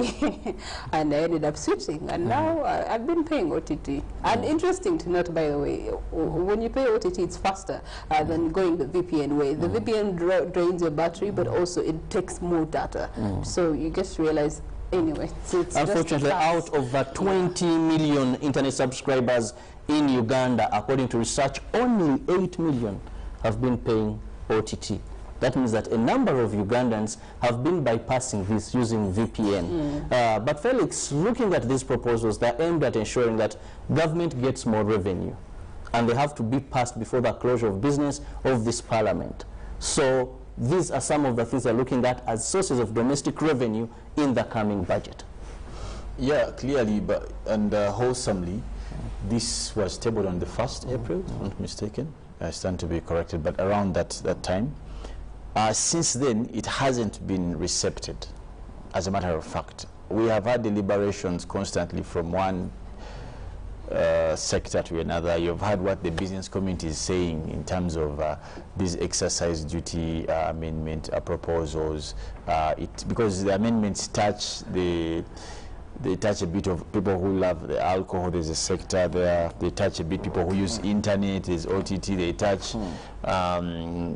and I ended up switching, and now I've been paying OTT. And interesting to note, by the way, when you pay OTT, it's faster than going the VPN way. The VPN drains your battery, but also it takes more data. So you just realize, anyway. So it's
unfortunately, out of 20 million internet subscribers in Uganda, according to research, only 8 million have been paying OTT. That means that a number of Ugandans have been bypassing this using VPN. But Felix, looking at these proposals, they're aimed at ensuring that government gets more revenue, and they have to be passed before the closure of business of this parliament. So these are some of the things they're looking at as sources of domestic revenue in the coming budget.
Yeah, clearly, and wholesomely. This was tabled on the 1st April, if I'm not mistaken. I stand to be corrected, but around that time. Since then, it hasn't been recepted, as a matter of fact. We have had deliberations constantly from one sector to another. You've heard what the business community is saying in terms of these exercise duty amendment proposals. Because the amendments touch they touch a bit of people who love the alcohol. There's a sector there. They touch a bit people who use internet. There's OTT. They touch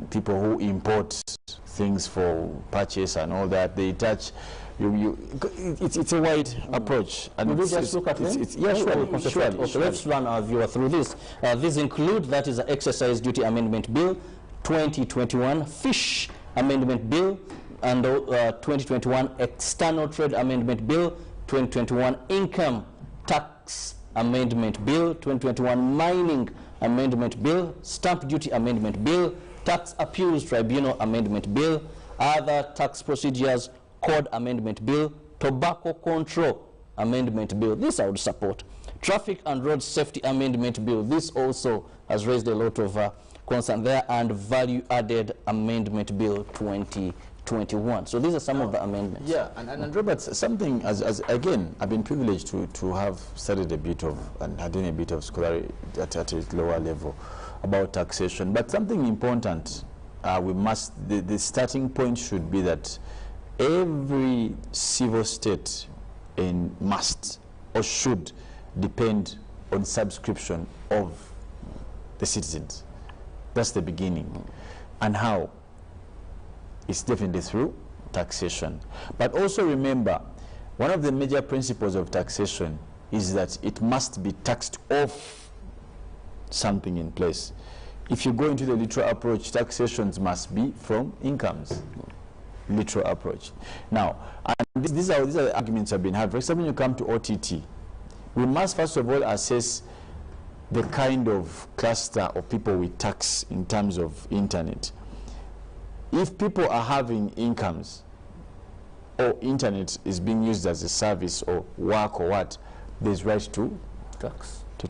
people who import things for purchase and all that. They touch. It's a wide approach. And
we just look at them?
Yeah, sure.
Okay, let's run our viewer through this. These include, that is the Exercise Duty Amendment Bill 2021, Fish Amendment Bill, and 2021 External Trade Amendment Bill, 2021 Income Tax Amendment Bill, 2021 Mining Amendment Bill, Stamp Duty Amendment Bill, Tax Appeals Tribunal Amendment Bill, Other Tax Procedures Code Amendment Bill, Tobacco Control Amendment Bill. This I would support. Traffic and Road Safety Amendment Bill. This also has raised a lot of concern there. And Value Added Amendment Bill 2021. So these are some of the amendments.
Yeah, and Robert, something as again, I've been privileged to have studied a bit of and done a bit of scholarly at a lower level about taxation. But something important, the starting point should be that every civil state must or should depend on subscription of the citizens. That's the beginning. And how? It's definitely through taxation. But also remember, one of the major principles of taxation is that it must be taxed off something in place. If you go into the literal approach, taxations must be from incomes. Literal approach. Now, and these are the arguments have been had. For example, when you come to OTT, we must first of all assess the kind of cluster of people we tax in terms of internet. If people are having incomes or internet is being used as a service or work or what, there's right to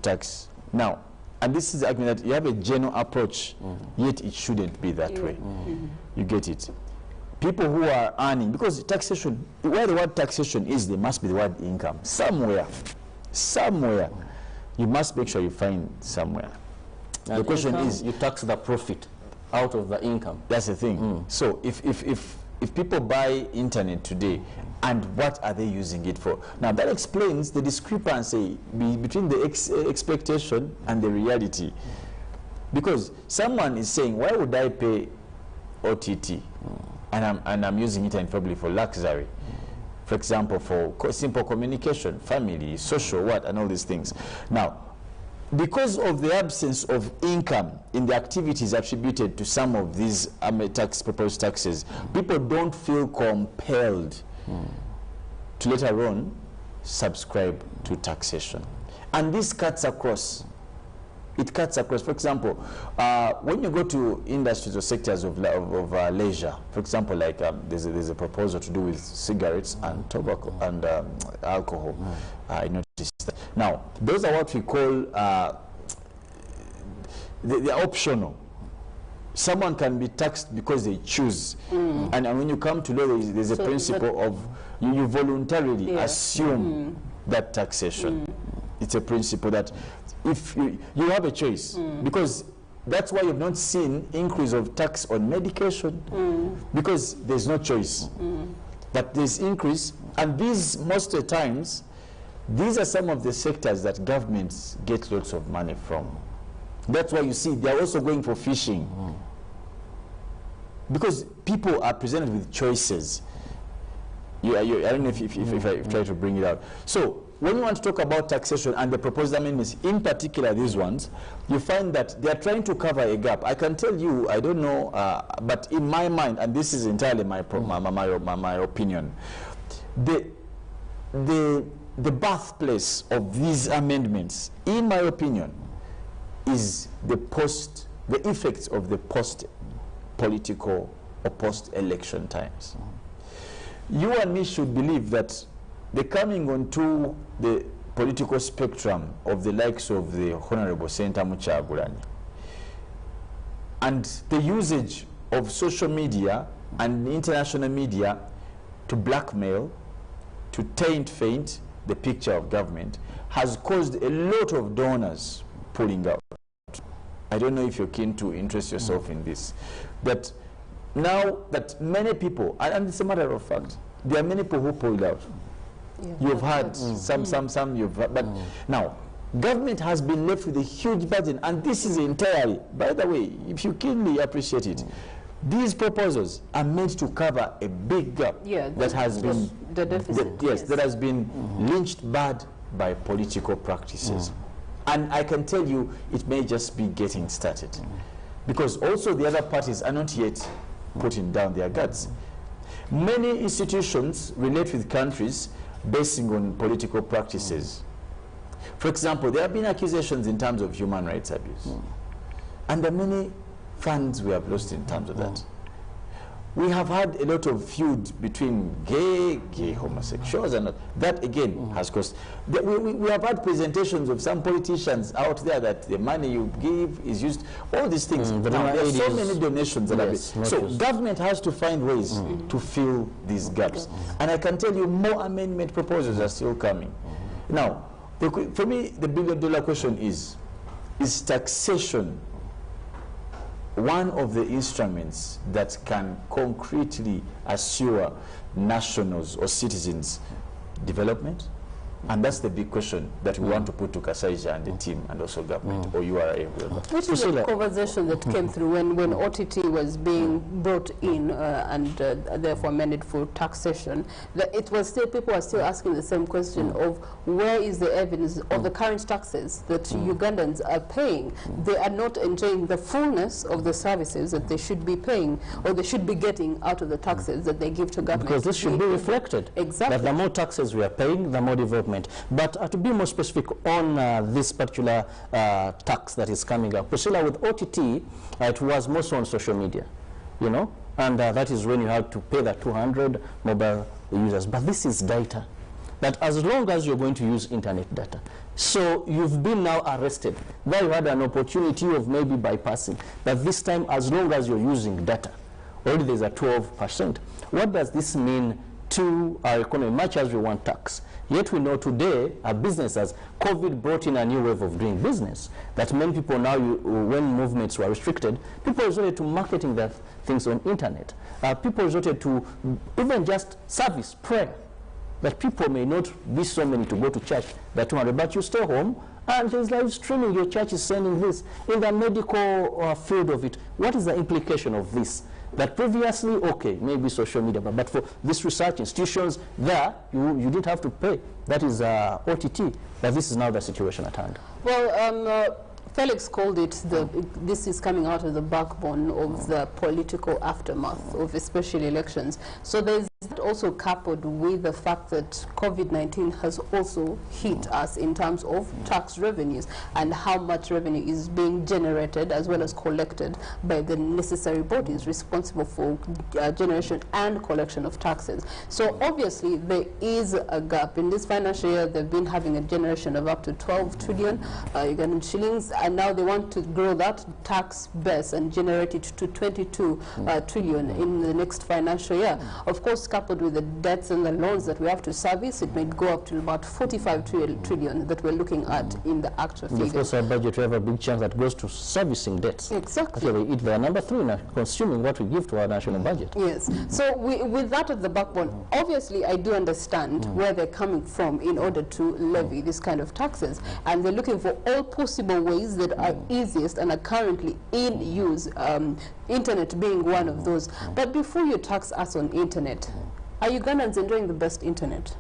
tax. Now, and this is the argument that you have a general approach, yet it shouldn't be that way. You get it? People who are earning, because taxation, where the word taxation is, there must be the word income. Somewhere. You must make sure you find somewhere.
And
the question is,
you tax the profit out of the income.
That's the thing. So if people buy internet today, and what are they using it for? Now that explains the discrepancy between the expectation and the reality. Because someone is saying, why would I pay OTT? And I'm using it probably for luxury. For example, for simple communication, family, social, and all these things. Now, because of the absence of income in the activities attributed to some of these proposed taxes, people don't feel compelled to later on subscribe to taxation. And this cuts across. It cuts across. For example, when you go to industries or sectors of leisure, for example, like there's a proposal to do with cigarettes and tobacco and alcohol. I noticed that. Now, those are what we call they're optional. Someone can be taxed because they choose. And when you come to law, there's a principle of you voluntarily assume that taxation. It's a principle that if you have a choice, because that's why you've not seen increase of tax on medication, because there's no choice. But there's increase, and these most of the times, these are some of the sectors that governments get lots of money from. That's why you see they're also going for fishing, because people are presented with choices. I don't know if I try to bring it out. So when you want to talk about taxation and the proposed amendments, in particular these ones, you find that they are trying to cover a gap. I can tell you, I don't know, but in my mind, and this is entirely my opinion, the birthplace of these amendments, in my opinion, is the effects of the post-political or post-election times. You and me should believe that the coming onto the political spectrum of the likes of the Honorable Senator Mukyagulani and the usage of social media and international media to blackmail, to taint, the picture of government has caused a lot of donors pulling out. I don't know if you're keen to interest yourself in this. That now that many people, and it's a matter of fact, there are many people who pulled out. Yeah, you've had some you've had, but now government has been left with a huge burden, and this is entirely, by the way, if you keenly appreciate it, these proposals are meant to cover a big gap that has been
the deficit.
That has been lynched bad by political practices. And I can tell you, it may just be getting started. Because also the other parties are not yet putting down their guards. Many institutions relate with countries basing on political practices. For example, there have been accusations in terms of human rights abuse. And there are many funds we have lost in terms of that. We have had a lot of feud between gay homosexuals, and that again has cost. We have had presentations of some politicians out there that the money you give is used, all these things. Now, there are so many donations that have been. So government has to find ways to fill these gaps. And I can tell you more amendment proposals are still coming. Now, for me, the billion-dollar question is taxation one of the instruments that can concretely assure nationals or citizens development? And that's the big question that we want to put to Kasaija and the team, and also government, or URA.
Which is a conversation that came through when OTT was being brought in and therefore amended for taxation. It was still, people are still asking the same question of where is the evidence of the current taxes that Ugandans are paying? They are not enjoying the fullness of the services that they should be paying, or they should be getting out of the taxes that they give to government.
Because this should be reflected.
Exactly.
That the more taxes we are paying, the more development. But to be more specific on this particular tax that is coming up, Priscilla, with OTT, it was more so on social media, you know, and that is when you have to pay the 200 mobile users. But this is data, that as long as you're going to use internet data, so you've been now arrested. There you had an opportunity of maybe bypassing, but this time as long as you're using data, already there's a 12%. What does this mean to our economy, much as we want tax? Yet we know today, our businesses, COVID brought in a new wave of doing business, that many people now, when movements were restricted, people resorted to marketing their things on internet. People resorted to even just service, prayer, that people may not be so many to go to church, that 200, but you stay home, and there's live streaming, your church is sending this. In the medical field of it, what is the implication of this? That previously, okay, maybe social media, but for this research institutions, there, you didn't have to pay. That is OTT, but this is now the situation at hand.
Well, Felix called it, this is coming out of the backbone of the political aftermath of especially elections. So there's also coupled with the fact that COVID-19 has also hit us in terms of tax revenues and how much revenue is being generated as well as collected by the necessary bodies responsible for generation and collection of taxes. So obviously there is a gap. In this financial year, they've been having a generation of up to 12 trillion Ugandan shillings, and now they want to grow that tax base and generate it to 22 trillion in the next financial year. Of course, coupled with the debts and the loans that we have to service, it may go up to about 45 trillion that we're looking at in the actual figure.
Of course, our budget, we have a big chunk that goes to servicing debts.
Exactly.
Actually, they are number 3 in consuming what we give to our national budget.
Yes. So with that at the backbone, obviously I do understand where they're coming from in order to levy this kind of taxes. And they're looking for all possible ways that are easiest and are currently in use, internet being one of those. But before you tax us on internet, are Ugandans enjoying the best internet?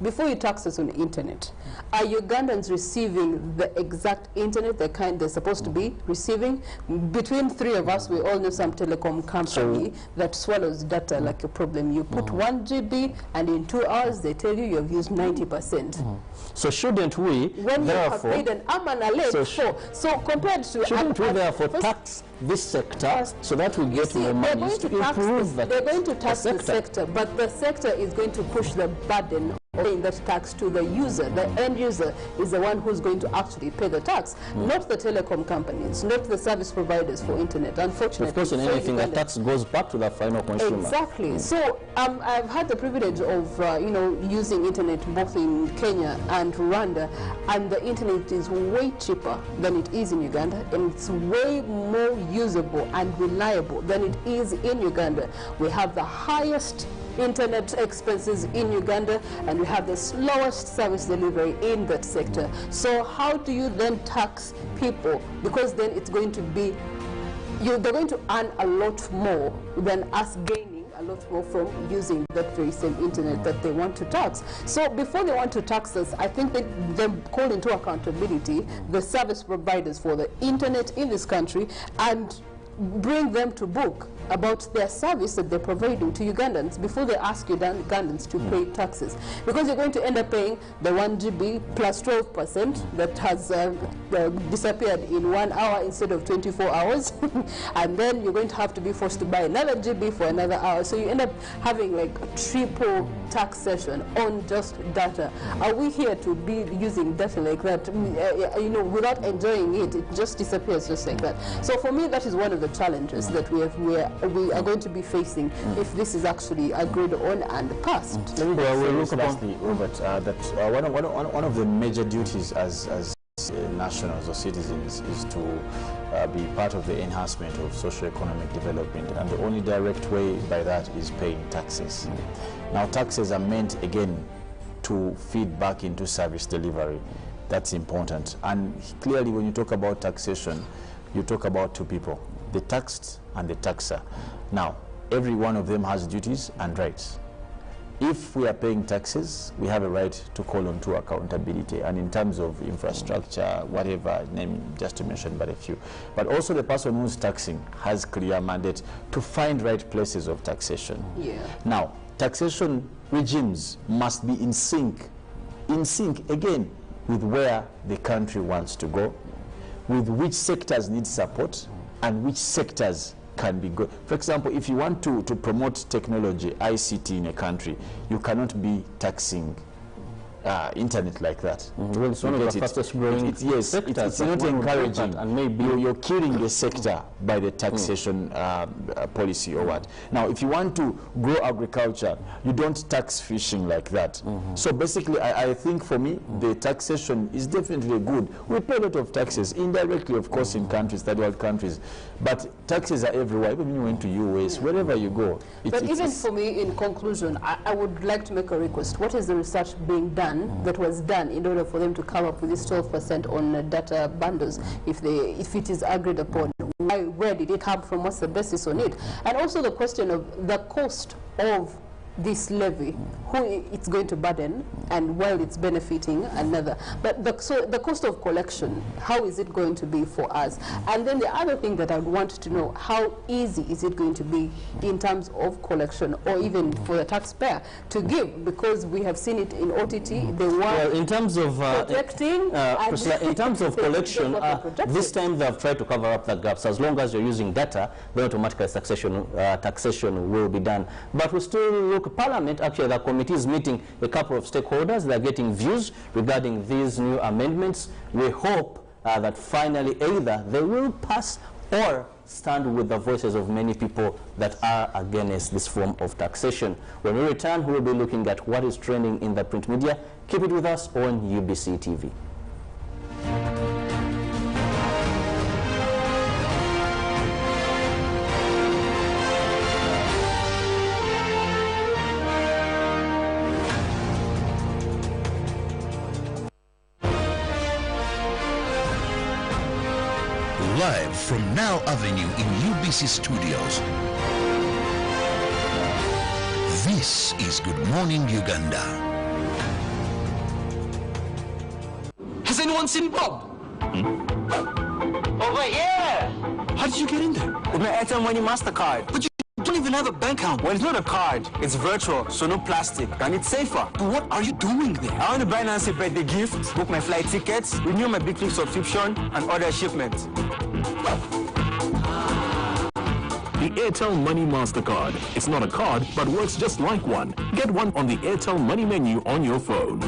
Before you tax us on the internet, are Ugandans receiving the exact internet they're supposed to be receiving? Between 3 of us, we all know some telecom company that swallows data like a problem. You put 1 GB and in 2 hours they tell you you've used 90%.
So shouldn't we,
when you have paid an arm and a leg so compared to...
Shouldn't we therefore tax this sector so that we get more money to improve that?
They're going to tax the sector, but the sector is going to push the burden paying that tax to the user. The end user is the one who's going to actually pay the tax, not the telecom companies, not the service providers for internet. Unfortunately,
of course, in anything, the tax goes back to the final consumer.
Exactly. So I've had the privilege of using internet both in Kenya and Rwanda, and the internet is way cheaper than it is in Uganda, and it's way more usable and reliable than it is in Uganda. We have the highest internet expenses in Uganda, and we have the slowest service delivery in that sector. So how do you then tax people? Because then it's going to be, they're going to earn a lot more than us gaining a lot more from using that very same internet that they want to tax. So before they want to tax us, I think they call into accountability the service providers for the internet in this country and bring them to book about their service that they're providing to Ugandans before they ask Ugandans to pay taxes. Because you're going to end up paying the 1 GB plus 12% that has disappeared in 1 hour instead of 24 hours. And then you're going to have to be forced to buy another GB for another hour. So you end up having like a triple taxation on just data. Are we here to be using data like that, without enjoying it? It just disappears just like that. So for me, that is one of the challenges that we are going to be facing if this is actually agreed on and passed.
Let me just say lastly, Robert, that one of the major duties as nationals or citizens is to be part of the enhancement of socio-economic development, and the only direct way by that is paying taxes. Now, taxes are meant, again, to feed back into service delivery. That's important. And clearly, when you talk about taxation, you talk about two people, the taxed and the taxer. Now, every one of them has duties and rights. If we are paying taxes, we have a right to call on to accountability, and in terms of infrastructure, whatever, name just to mention but a few. But also the person who's taxing has clear mandate to find right places of taxation.
Yeah.
Now, taxation regimes must be in sync again with where the country wants to go, with which sectors need support, and which sectors can be good. For example, if you want to promote technology, ICT in a country, you cannot be taxing internet like that.
Well, it's one of the fastest growing sectors.
It's not encouraging,
and maybe
you're killing the sector by the taxation policy or what. Now, if you want to grow agriculture, you don't tax fishing like that. So basically, I think for me, the taxation is definitely good. We pay a lot of taxes, indirectly, of course, in countries, third world countries, but taxes are everywhere. Even when you went to US, wherever you go.
But even for me, in conclusion, I would like to make a request. What is the research being done that was done in order for them to come up with this 12% on data bundles if it is agreed upon? Where did it come from? What's the basis on it? And also the question of the cost of this levy, who it's going to burden, and while it's benefiting another. But so the cost of collection, how is it going to be for us? And then the other thing that I would want to know, how easy is it going to be in terms of collection, or even for the taxpayer to give? Because we have seen it in OTT, they were
in terms of
projecting.
In terms of collection, this time they have tried to cover up the gaps. As long as you're using data, then automatically taxation will be done. But we still look. Parliament, actually, the committee is meeting a couple of stakeholders. They're getting views regarding these new amendments. We hope that finally either they will pass or stand with the voices of many people that are against this form of taxation. When we return, we will be looking at what is trending in the print media. Keep it with us on UBC TV.
Live from Now Avenue in UBC Studios, this is Good Morning Uganda.
Has anyone seen Bob? Over here! How did you get in there?
With my Airtel Money MasterCard.
But you don't even have a bank account.
Well, it's not a card. It's virtual, so no plastic, and it's safer.
But what are you doing there?
I want to buy Nancy a birthday gift, book my flight tickets, renew my Big Click subscription, and order a shipment.
the Airtel Money MasterCard. It's not a card, but works just like one. Get one on the Airtel Money menu on your phone.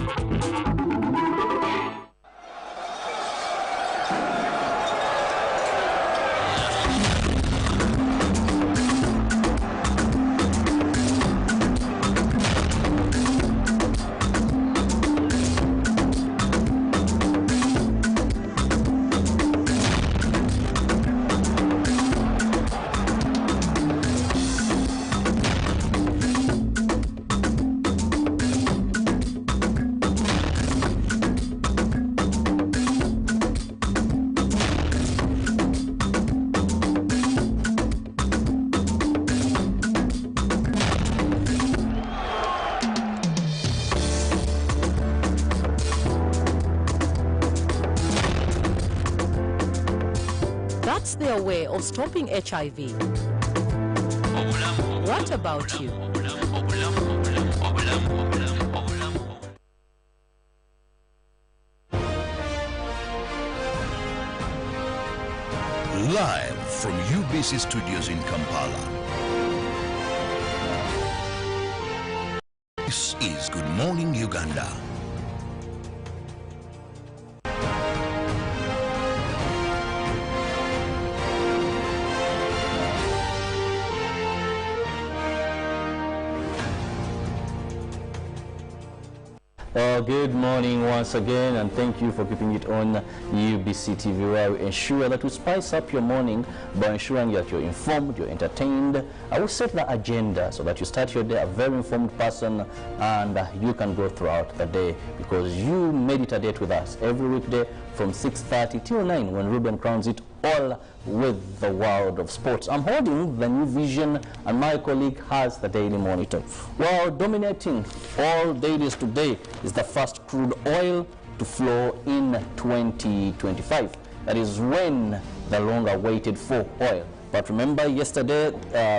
That's their way of stopping HIV. What about you?
Live from UBC Studios in Kampala. This is Good Morning Uganda.
Good morning once again, and thank you for keeping it on UBC TV, where we ensure that we spice up your morning by ensuring that you're informed, you're entertained. I will set the agenda so that you start your day a very informed person, and you can go throughout the day because you made it a date with us every weekday from 6:30 till 9 when Ruben crowns it all with the world of sports. I'm holding the New Vision and my colleague has the Daily Monitor. Well, dominating all dailies today is the first crude oil to flow in 2025. That is when the long-awaited for oil. But remember, yesterday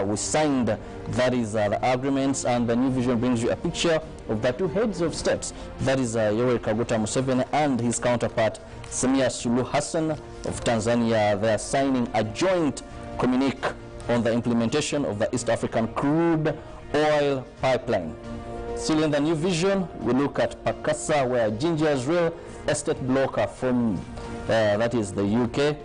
we signed the agreements, and the New Vision brings you a picture of the two heads of states. That is Yoweri Kaguta Museveni and his counterpart Samia Suluhu Hassan of Tanzania. They are signing a joint communique on the implementation of the East African crude oil pipeline. Still in the New Vision, we look at Pakasa, where Ginger's real estate blocker from that is the UK.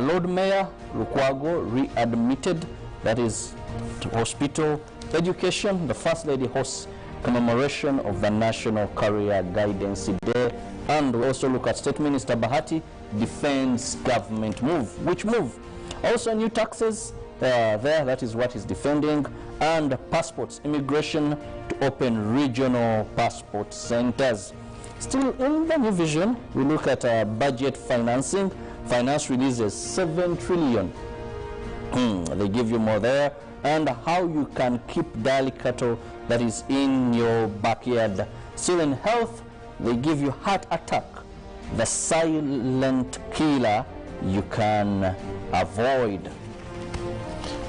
Lord Mayor Lukwago readmitted, that is to hospital. Education, the First Lady hosts commemoration of the National Career Guidance Day. And we also look at State Minister Bahati defends government move. Which move? Also new taxes there, that is what he's defending. And passports, immigration to open regional passport centers. Still in the New Vision, we look at budget financing. Finance releases 7 trillion. They give you more there. And how you can keep daily cattle that is in your backyard. Still in health, they give you heart attack, the silent killer you can avoid.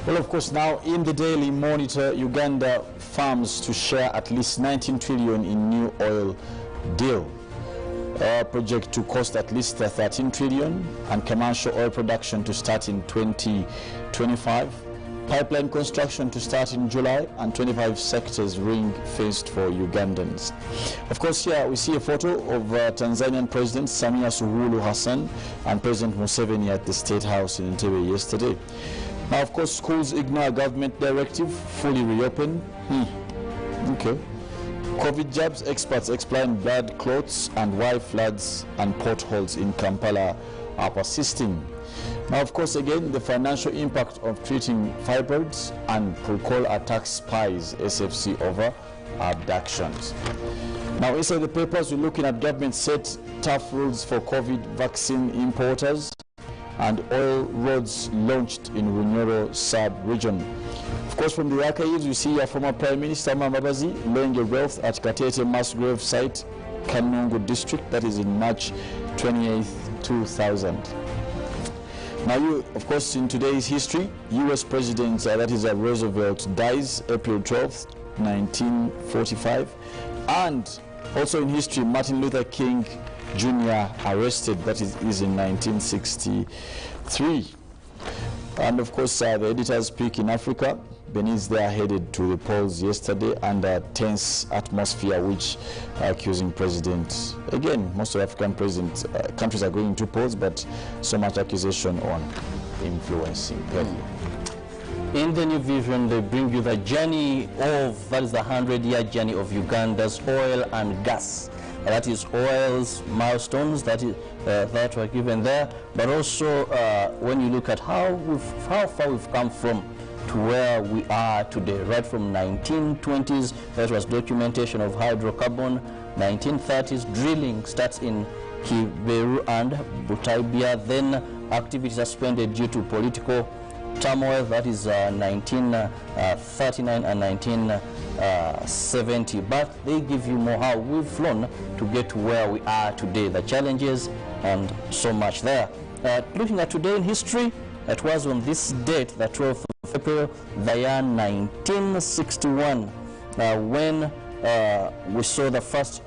Well, of course, now in the Daily Monitor, Uganda farms to share at least 19 trillion in new oil deal. Project to cost at least 13 trillion, and commercial oil production to start in 2025. Pipeline construction to start in July, and 25 sectors ring-fenced for Ugandans. Of course, here we see a photo of Tanzanian President Samia Suluhu Hassan and President Museveni at the State House in Entebbe yesterday. Now, of course, schools ignore government directive, fully reopen. Okay. COVID jabs, experts explain blood clots and why floods and potholes in Kampala are persisting. Now, of course, again, the financial impact of treating fibroids and Procol attacks spies SFC over abductions. Now, inside the papers, we're looking at government set tough rules for COVID vaccine importers, and oil roads launched in Runyoro sub-region. Of course, from the archives, you see our former Prime Minister Mbabazi laying a wealth at Katete mass grave site, Kanungu district, that is in March 28, 2000. Now, of course, in today's history, U.S. President, that is Roosevelt, dies April 12, 1945. And also in history, Martin Luther King Jr. arrested, that is in 1963. And of course, the editors speak in Africa. Benin's there headed to the polls yesterday under tense atmosphere, which accusing president, again, most of African countries are going to polls, but so much accusation on influencing.
In the new vision, they bring you the journey of, that is the 100-year journey of Uganda's oil and gas. That is oil's milestones that were given there, but also when you look at how far we've come from to where we are today, right from 1920s, that was documentation of hydrocarbon. 1930s, drilling starts in Kiberu and Butaibia, then activity suspended due to political turmoil, that is 1939 and 1970. But they give you more how we've flown to get to where we are today, the challenges and so much there. Looking at today in history, it was on this date, the 12th of April, the year 1961, when we saw the first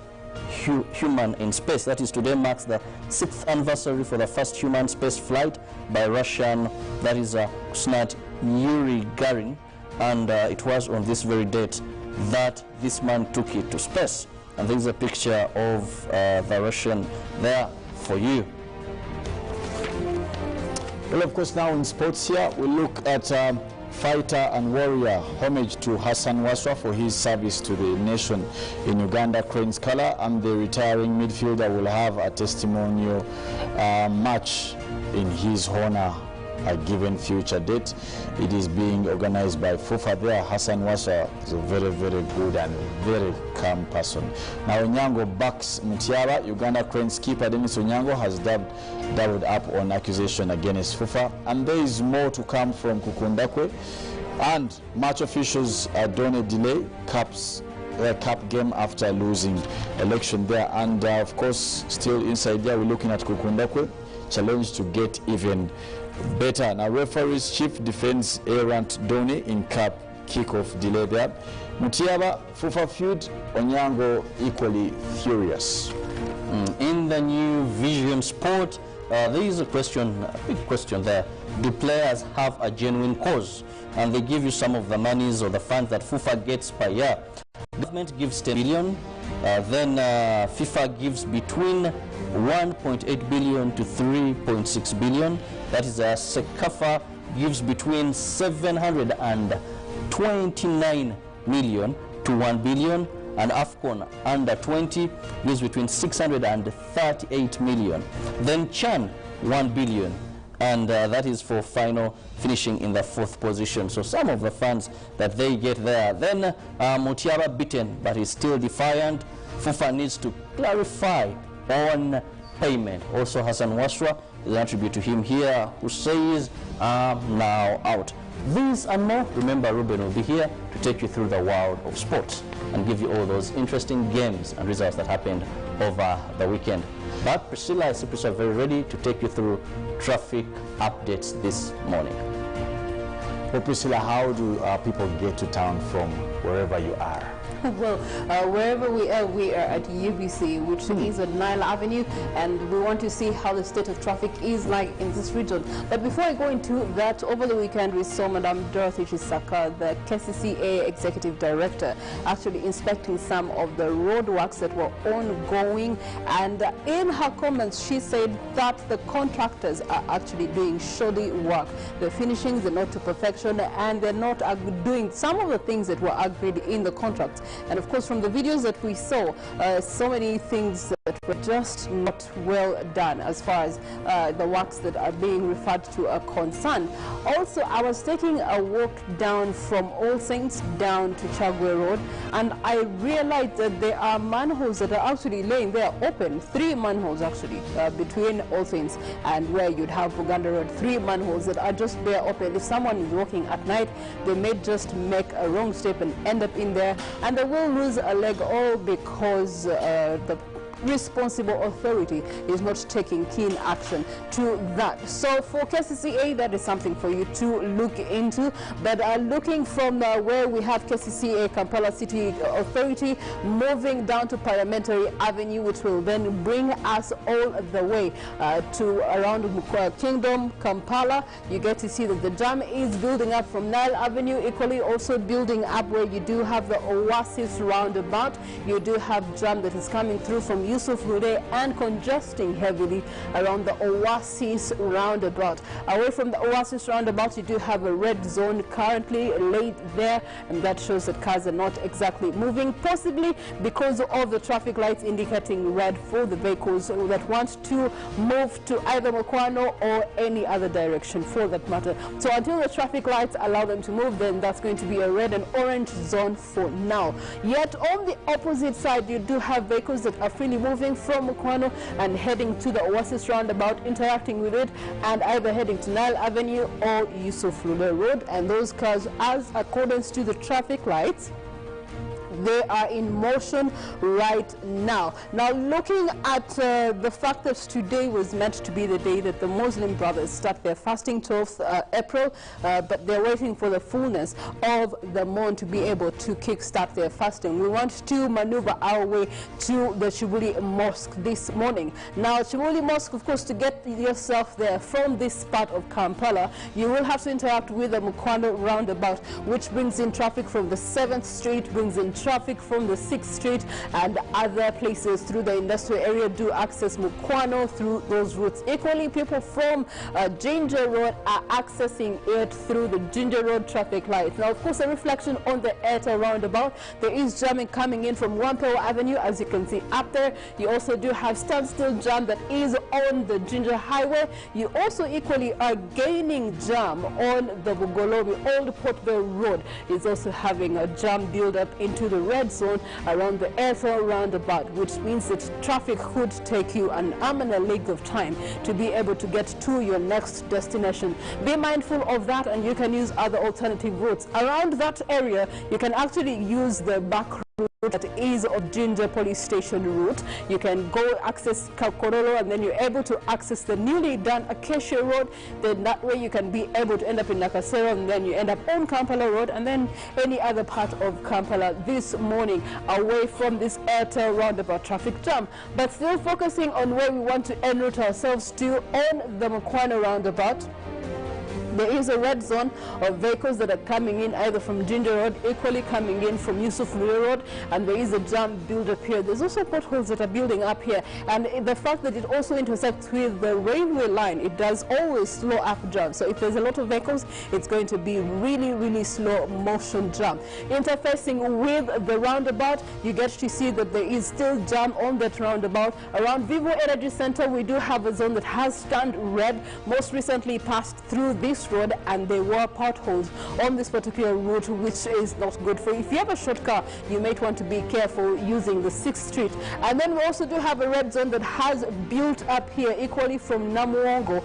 human in space. That is, today marks the 6th anniversary for the first human space flight by Russian, that is Kusnat Yuri Gagarin, and it was on this very date that this man took it to space. And there is a picture of the Russian there for you.
Well, of course, now in sports here, we look at fighter and warrior, homage to Hassan Waswa for his service to the nation in Uganda, Crane's color, and the retiring midfielder will have a testimonial match in his honor, a given future date. It is being organized by FUFA there. Hassan Waswa is a very, very good and very calm person. Now Onyango backs Mutiara. Uganda Cranes keeper Dennis Onyango has doubled up on accusation against FUFA, and there is more to come from Kukundakwe. And match officials don't delay cup game after losing election there. And of course, still inside there, we're looking at Kukundakwe challenge to get even better. Now referees chief defends errant Doni in cup kickoff delay there. Mutiaba, FUFA feud, Onyango equally furious.
In the new Vision Sport, there is a question, a big question there. Do players have a genuine cause? And they give you some of the monies or the funds that FUFA gets per year. Government gives 10 billion, then FIFA gives between 1.8 billion to 3.6 billion. That is Sekafa gives between 729 million to 1 billion, and AFCON under 20 gives between 638 million. Then CHAN 1 billion, and that is for final finishing in the 4th position. So some of the funds that they get there. Then Mutiara beaten, but he's still defiant. FUFA needs to clarify on payment. Also Hassan Waswa is an attribute to him here, who says, I'm now out. These and more, remember Ruben will be here to take you through the world of sports and give you all those interesting games and results that happened over the weekend. But Priscilla is very ready to take you through traffic updates this morning.
Well, Priscilla, how do people get to town from wherever you are?
Well, wherever we are at UBC, which is on Nile Avenue, and we want to see how the state of traffic is like in this region. But before I go into that, over the weekend we saw Madam Dorothy Chisaka, the KCCA Executive Director, actually inspecting some of the road works that were ongoing, and in her comments she said that the contractors are actually doing shoddy work. They're finishing, they're not to perfection, and they're not doing some of the things that were agreed in the contracts. And of course, from the videos that we saw, so many things that were just not well done as far as the works that are being referred to are concerned. Also, I was taking a walk down from All Saints down to Chagwe Road, and I realized that there are manholes that are actually laying there open. 3 manholes actually between All Saints and where you'd have Uganda Road. 3 manholes that are just there open. If someone is walking at night, they may just make a wrong step and end up in there, and they will lose a leg, all because the responsible authority is not taking keen action to that. So for KCCA, that is something for you to look into. But looking from where we have KCCA, Kampala City Authority, moving down to Parliamentary Avenue, which will then bring us all the way to around Kingdom, Kampala. You get to see that the jam is building up from Nile Avenue, equally also building up where you do have the Oasis roundabout. You do have jam that is coming through from Yusuf Rude and congesting heavily around the Oasis roundabout. Away from the Oasis roundabout, you do have a red zone currently laid there, and that shows that cars are not exactly moving, possibly because of the traffic lights indicating red for the vehicles that want to move to either Mukwano or any other direction for that matter. So until the traffic lights allow them to move, then that's going to be a red and orange zone for now. Yet on the opposite side, you do have vehicles that are freely moving from Mukwano and heading to the Oasis roundabout, interacting with it, and either heading to Nile Avenue or Yusuf Rude Road. And those cars, as accordance to the traffic lights, they are in motion right now. Now, looking at the fact that today was meant to be the day that the Muslim brothers start their fasting, 12th April, but they're waiting for the fullness of the moon to be able to kickstart their fasting. We want to maneuver our way to the Chibuli Mosque this morning. Now, Chibuli Mosque, of course, to get yourself there from this part of Kampala, you will have to interact with the Mukwano roundabout, which brings in traffic from the 7th Street, brings in traffic from the 6th Street and other places through the industrial area. Do access Mukwano through those routes. Equally, people from Ginger Road are accessing it through the Ginger Road traffic lights. Now, of course, a reflection on the Airtel roundabout. There is jamming coming in from Wampewa Avenue, as you can see up there. You also do have standstill jam that is on the Ginger Highway. You also equally are gaining jam on the Bugolobi Old Port Vale Road. Is also having a jam build up into the red zone around the Airtel roundabout, which means that traffic could take you an arm and a leg of time to be able to get to your next destination. Be mindful of that, and you can use other alternative routes. Around that area, you can actually use the back route that is of Ginger Police Station route. You can go access Kakorolo, and then you're able to access the newly done Acacia Road. Then that way you can be able to end up in Nakasero, and then you end up on Kampala Road, and then any other part of Kampala this morning, away from this Airtel roundabout traffic jam. But still focusing on where we want to en route ourselves to on the Mukwano roundabout. There is a red zone of vehicles that are coming in either from Ginger Road, equally coming in from Yusuf Rude Road, and there is a jam build up here. There's also potholes that are building up here, and the fact that it also intersects with the railway line, it does always slow up jam. So if there's a lot of vehicles, it's going to be really slow motion jam. Interfacing with the roundabout, you get to see that there is still jam on that roundabout. Around Vivo Energy Center, we do have a zone that has turned red. Most recently passed through this road, and there were potholes on this particular route, which is not good for you. If you have a short car, you might want to be careful using the 6th Street. And then we also do have a red zone that has built up here, equally from Namuongo.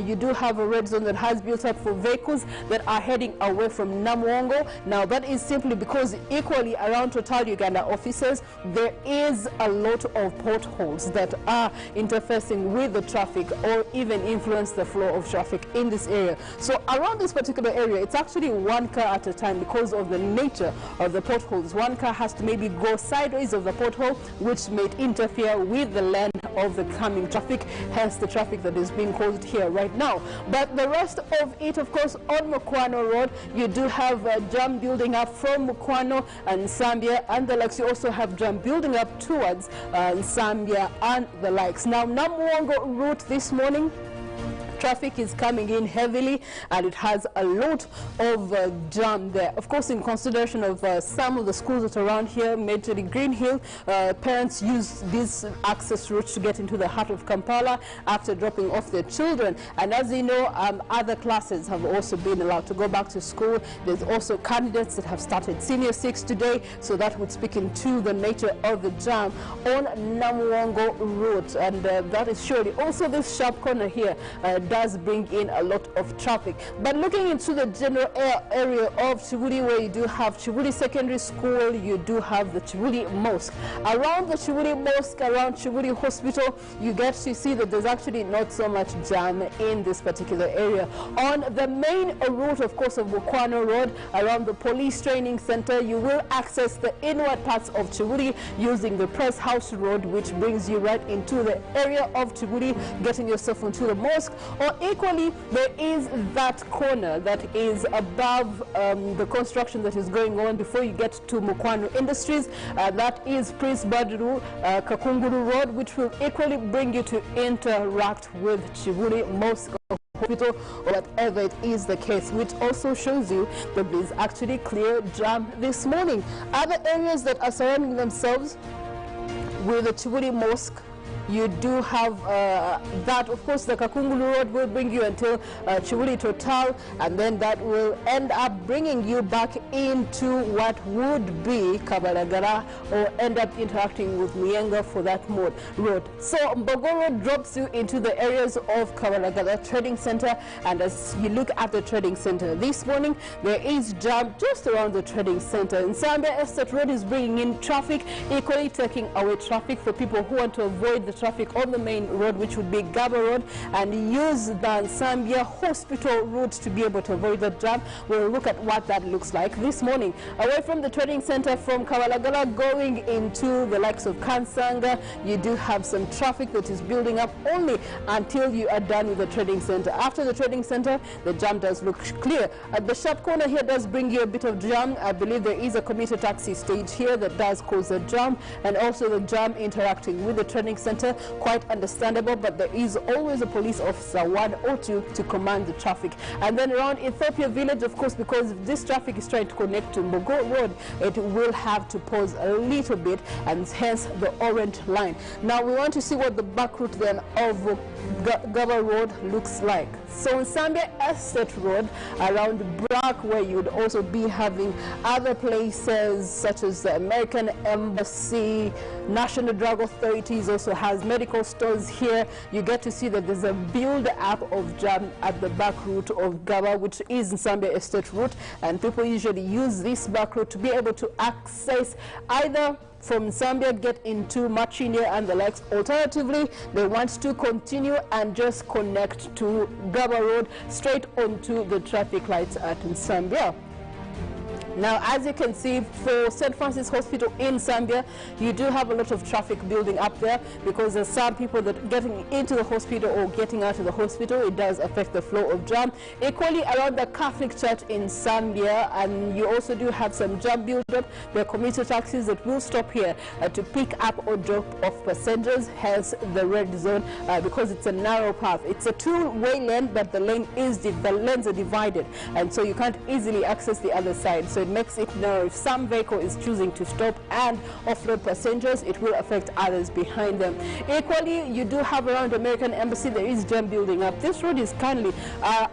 You do have a red zone that has built up for vehicles that are heading away from Namuongo. Now, that is simply because equally around Total Uganda offices, there is a lot of potholes that are interfacing with the traffic or even influence the flow of traffic in this area. So around this particular area, it's actually one car at a time because of the nature of the potholes. One car has to maybe go sideways of the pothole, which may interfere with the lane of the coming traffic, hence the traffic that is being caused here right now. But the rest of it, of course, on Mukwano Road, you do have jam building up from Mukwano and Zambia and the likes. You also have jam building up towards Zambia and the likes. Now, Namuongo route this morning, traffic is coming in heavily, and it has a lot of jam there. Of course, in consideration of some of the schools that are around here, majorly Green Hill, parents use this access route to get into the heart of Kampala after dropping off their children. And as you know, other classes have also been allowed to go back to school. There's also candidates that have started Senior 6 today, so that would speak into the nature of the jam on Namuongo route. And that is surely also this sharp corner here, does bring in a lot of traffic. But looking into the general area of Chibuli, where you do have Chibuli Secondary School, you do have the Chibuli Mosque. Around the Chibuli Mosque, around Chibuli Hospital, you get to see that there's actually not so much jam in this particular area. On the main route, of course, of Bukwano Road, around the police training center, you will access the inward parts of Chibuli using the Press House Road, which brings you right into the area of Chibuli, getting yourself into the mosque. Or equally, there is that corner that is above the construction that is going on before you get to Mukwano Industries. That is Prince Badru Kakunguru Road, which will equally bring you to interact with Chibuli Mosque Hospital, or whatever it is the case, which also shows you that there's actually clear jam this morning. Other areas that are surrounding themselves with the Chibuli Mosque, you do have that, of course, the Kakungulu Road will bring you until Chibuli Total, and then that will end up bringing you back into what would be Kabalagala, or end up interacting with Mienga for that road. So Mbogo Road drops you into the areas of Kabalagala Trading Center, and as you look at the trading center this morning, there is jam just around the trading center. In Nsambya Estate Road is bringing in traffic, equally taking away traffic for people who want to avoid the traffic on the main road, which would be Gaba Road, and use the Nsambya Hospital route to be able to avoid the jam. We'll look at what that looks like this morning. Away from the trading center, from Kawalagala going into the likes of Kansanga, you do have some traffic that is building up only until you are done with the trading center. After the trading center, the jam does look clear. At the sharp corner here does bring you a bit of jam. I believe there is a commuter taxi stage here that does cause a jam, and also the jam interacting with the trading center. Quite understandable, but there is always a police officer, one or two, to command the traffic. And then around Ethiopia Village, of course, because this traffic is trying to connect to Mbogo Road, it will have to pause a little bit, and hence the orange line. Now we want to see what the back route then of Gaba Road looks like. So in Nsambya Estate Road, around Brack, where you would also be having other places such as the American Embassy, National Drug Authorities also has medical stores here. You get to see that there's a build up of jam at the back route of Gaba, which is Nsambya Estate Route, and people usually use this back route to be able to access either from Zambia, get into Machindia and the likes. Alternatively, they want to continue and just connect to Gaba Road straight onto the traffic lights at Zambia. Now, as you can see, for St. Francis Hospital in Zambia, you do have a lot of traffic building up there because there's some people that are getting into the hospital or getting out of the hospital. It does affect the flow of jam. Equally around the Catholic Church in Zambia, and you also do have some jam build up. There are commuter taxis that will stop here to pick up or drop off passengers, hence the red zone, because it's a narrow path. It's a two-way lane, but the lanes are divided, and so you can't easily access the other side. So it makes it narrow. If some vehicle is choosing to stop and offload passengers, it will affect others behind them. Equally, you do have around American Embassy, there is jam building up. This road is currently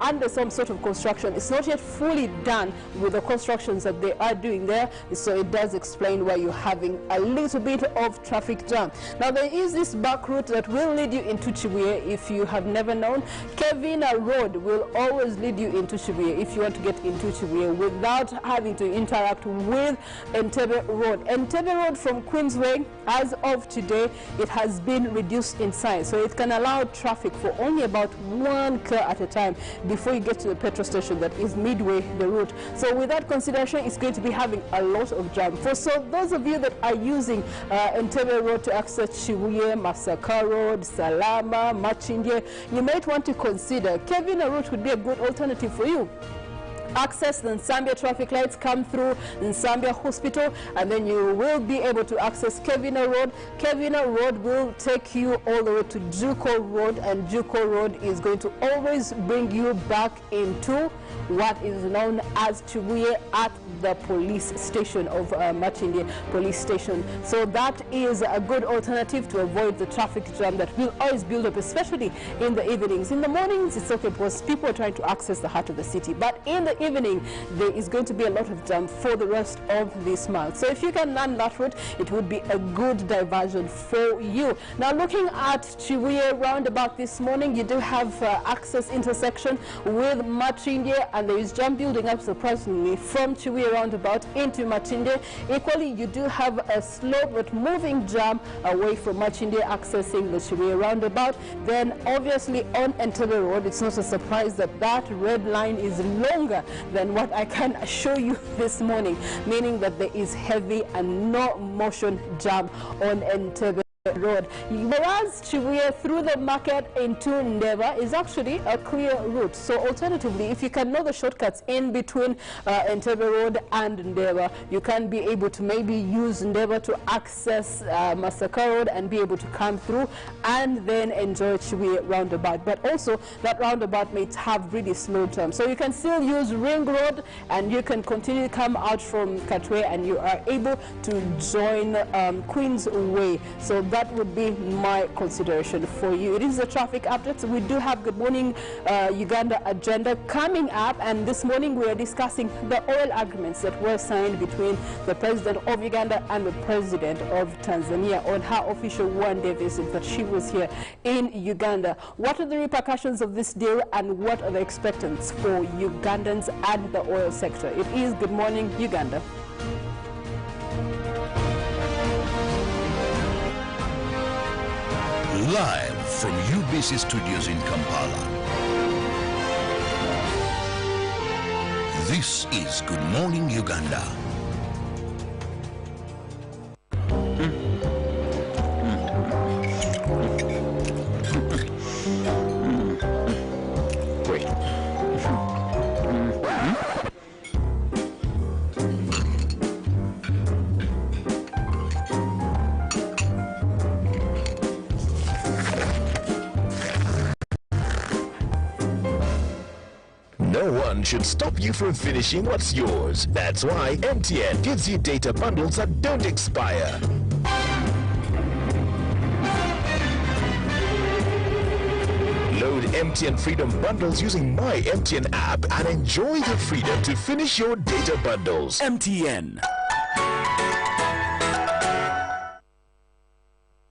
under some sort of construction. It's not yet fully done with the constructions that they are doing there, so it does explain why you're having a little bit of traffic jam. Now, there is this back route that will lead you into Chibuye. If you have never known, Kevina Road will always lead you into Chibuye if you want to get into Chibuye without having to interact with Entebbe Road. Entebbe Road from Queensway, as of today, it has been reduced in size, so it can allow traffic for only about 1 car at a time before you get to the petrol station that is midway the route. So with that consideration, it's going to be having a lot of jam. So those of you that are using Entebbe Road to access Chibuye, Masaka Road, Salama, Machindia, you might want to consider Kevina Route would be a good alternative for you. Access the Nsambya traffic lights, come through Nsambya Hospital, and then you will be able to access Kevina Road. Kevina Road will take you all the way to Juko Road, and Juko Road is going to always bring you back into what is known as Chibuye at the police station of Machindia police station. So that is a good alternative to avoid the traffic jam that will always build up, especially in the evenings. In the mornings, it's okay because people are trying to access the heart of the city, but in the evening, there is going to be a lot of jam for the rest of this month. So if you can learn that route, it would be a good diversion for you. Now, looking at Chibuye roundabout this morning, you do have access intersection with Matinde, and there is jam building up surprisingly from Chibuye roundabout into Matinde. Equally, you do have a slow but moving jam away from Matinde accessing the Chibuye roundabout. Then obviously on Entebbe Road, it's not a surprise that that red line is longer than what I can show you this morning, meaning that there is heavy and no motion jam on Entebbe Road. Whereas Chibuye through the market into Ndeba is actually a clear route. So alternatively, if you can know the shortcuts in between Entebbe Road and Ndeba, you can be able to maybe use Ndeba to access Masaka Road and be able to come through and then enjoy Chibuye roundabout. But also that roundabout may have really slow terms. So you can still use Ring Road and you can continue to come out from Katwe and you are able to join Queen's Way. So that would be my consideration for you. It is a traffic update. So we do have Good Morning Uganda agenda coming up, and this morning we are discussing the oil agreements that were signed between the President of Uganda and the President of Tanzania on her official one-day visit that she was here in Uganda. What are the repercussions of this deal and what are the expectations for Ugandans and the oil sector? It is Good Morning Uganda.
Live from UBC Studios in Kampala. This is Good Morning Uganda.
No one should stop you from finishing what's yours. That's why MTN gives you data bundles that don't expire. Load MTN Freedom bundles using My MTN app and enjoy the freedom to finish your data bundles.
MTN.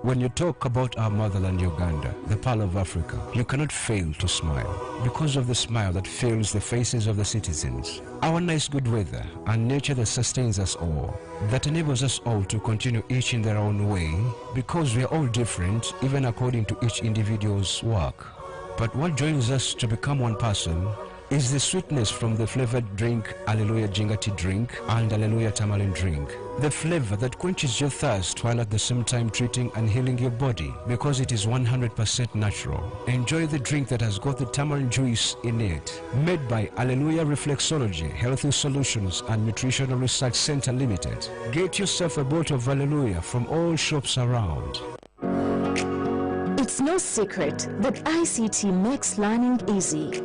When you talk about our motherland Uganda, the pearl of Africa, you cannot fail to smile because of the smile that fills the faces of the citizens. Our nice good weather and nature that sustains us all, that enables us all to continue each in their own way because we are all different even according to each individual's work. But what joins us to become one person is the sweetness from the flavored drink Alleluia Jingati drink and Alleluia Tamarind drink. The flavor that quenches your thirst while at the same time treating and healing your body because it is 100% natural. Enjoy the drink that has got the tamarind juice in it. Made by Alleluia Reflexology, Healthy Solutions and Nutritional Research Center Limited. Get yourself a bottle of Alleluia from all shops around.
It's no secret that ICT makes learning easy.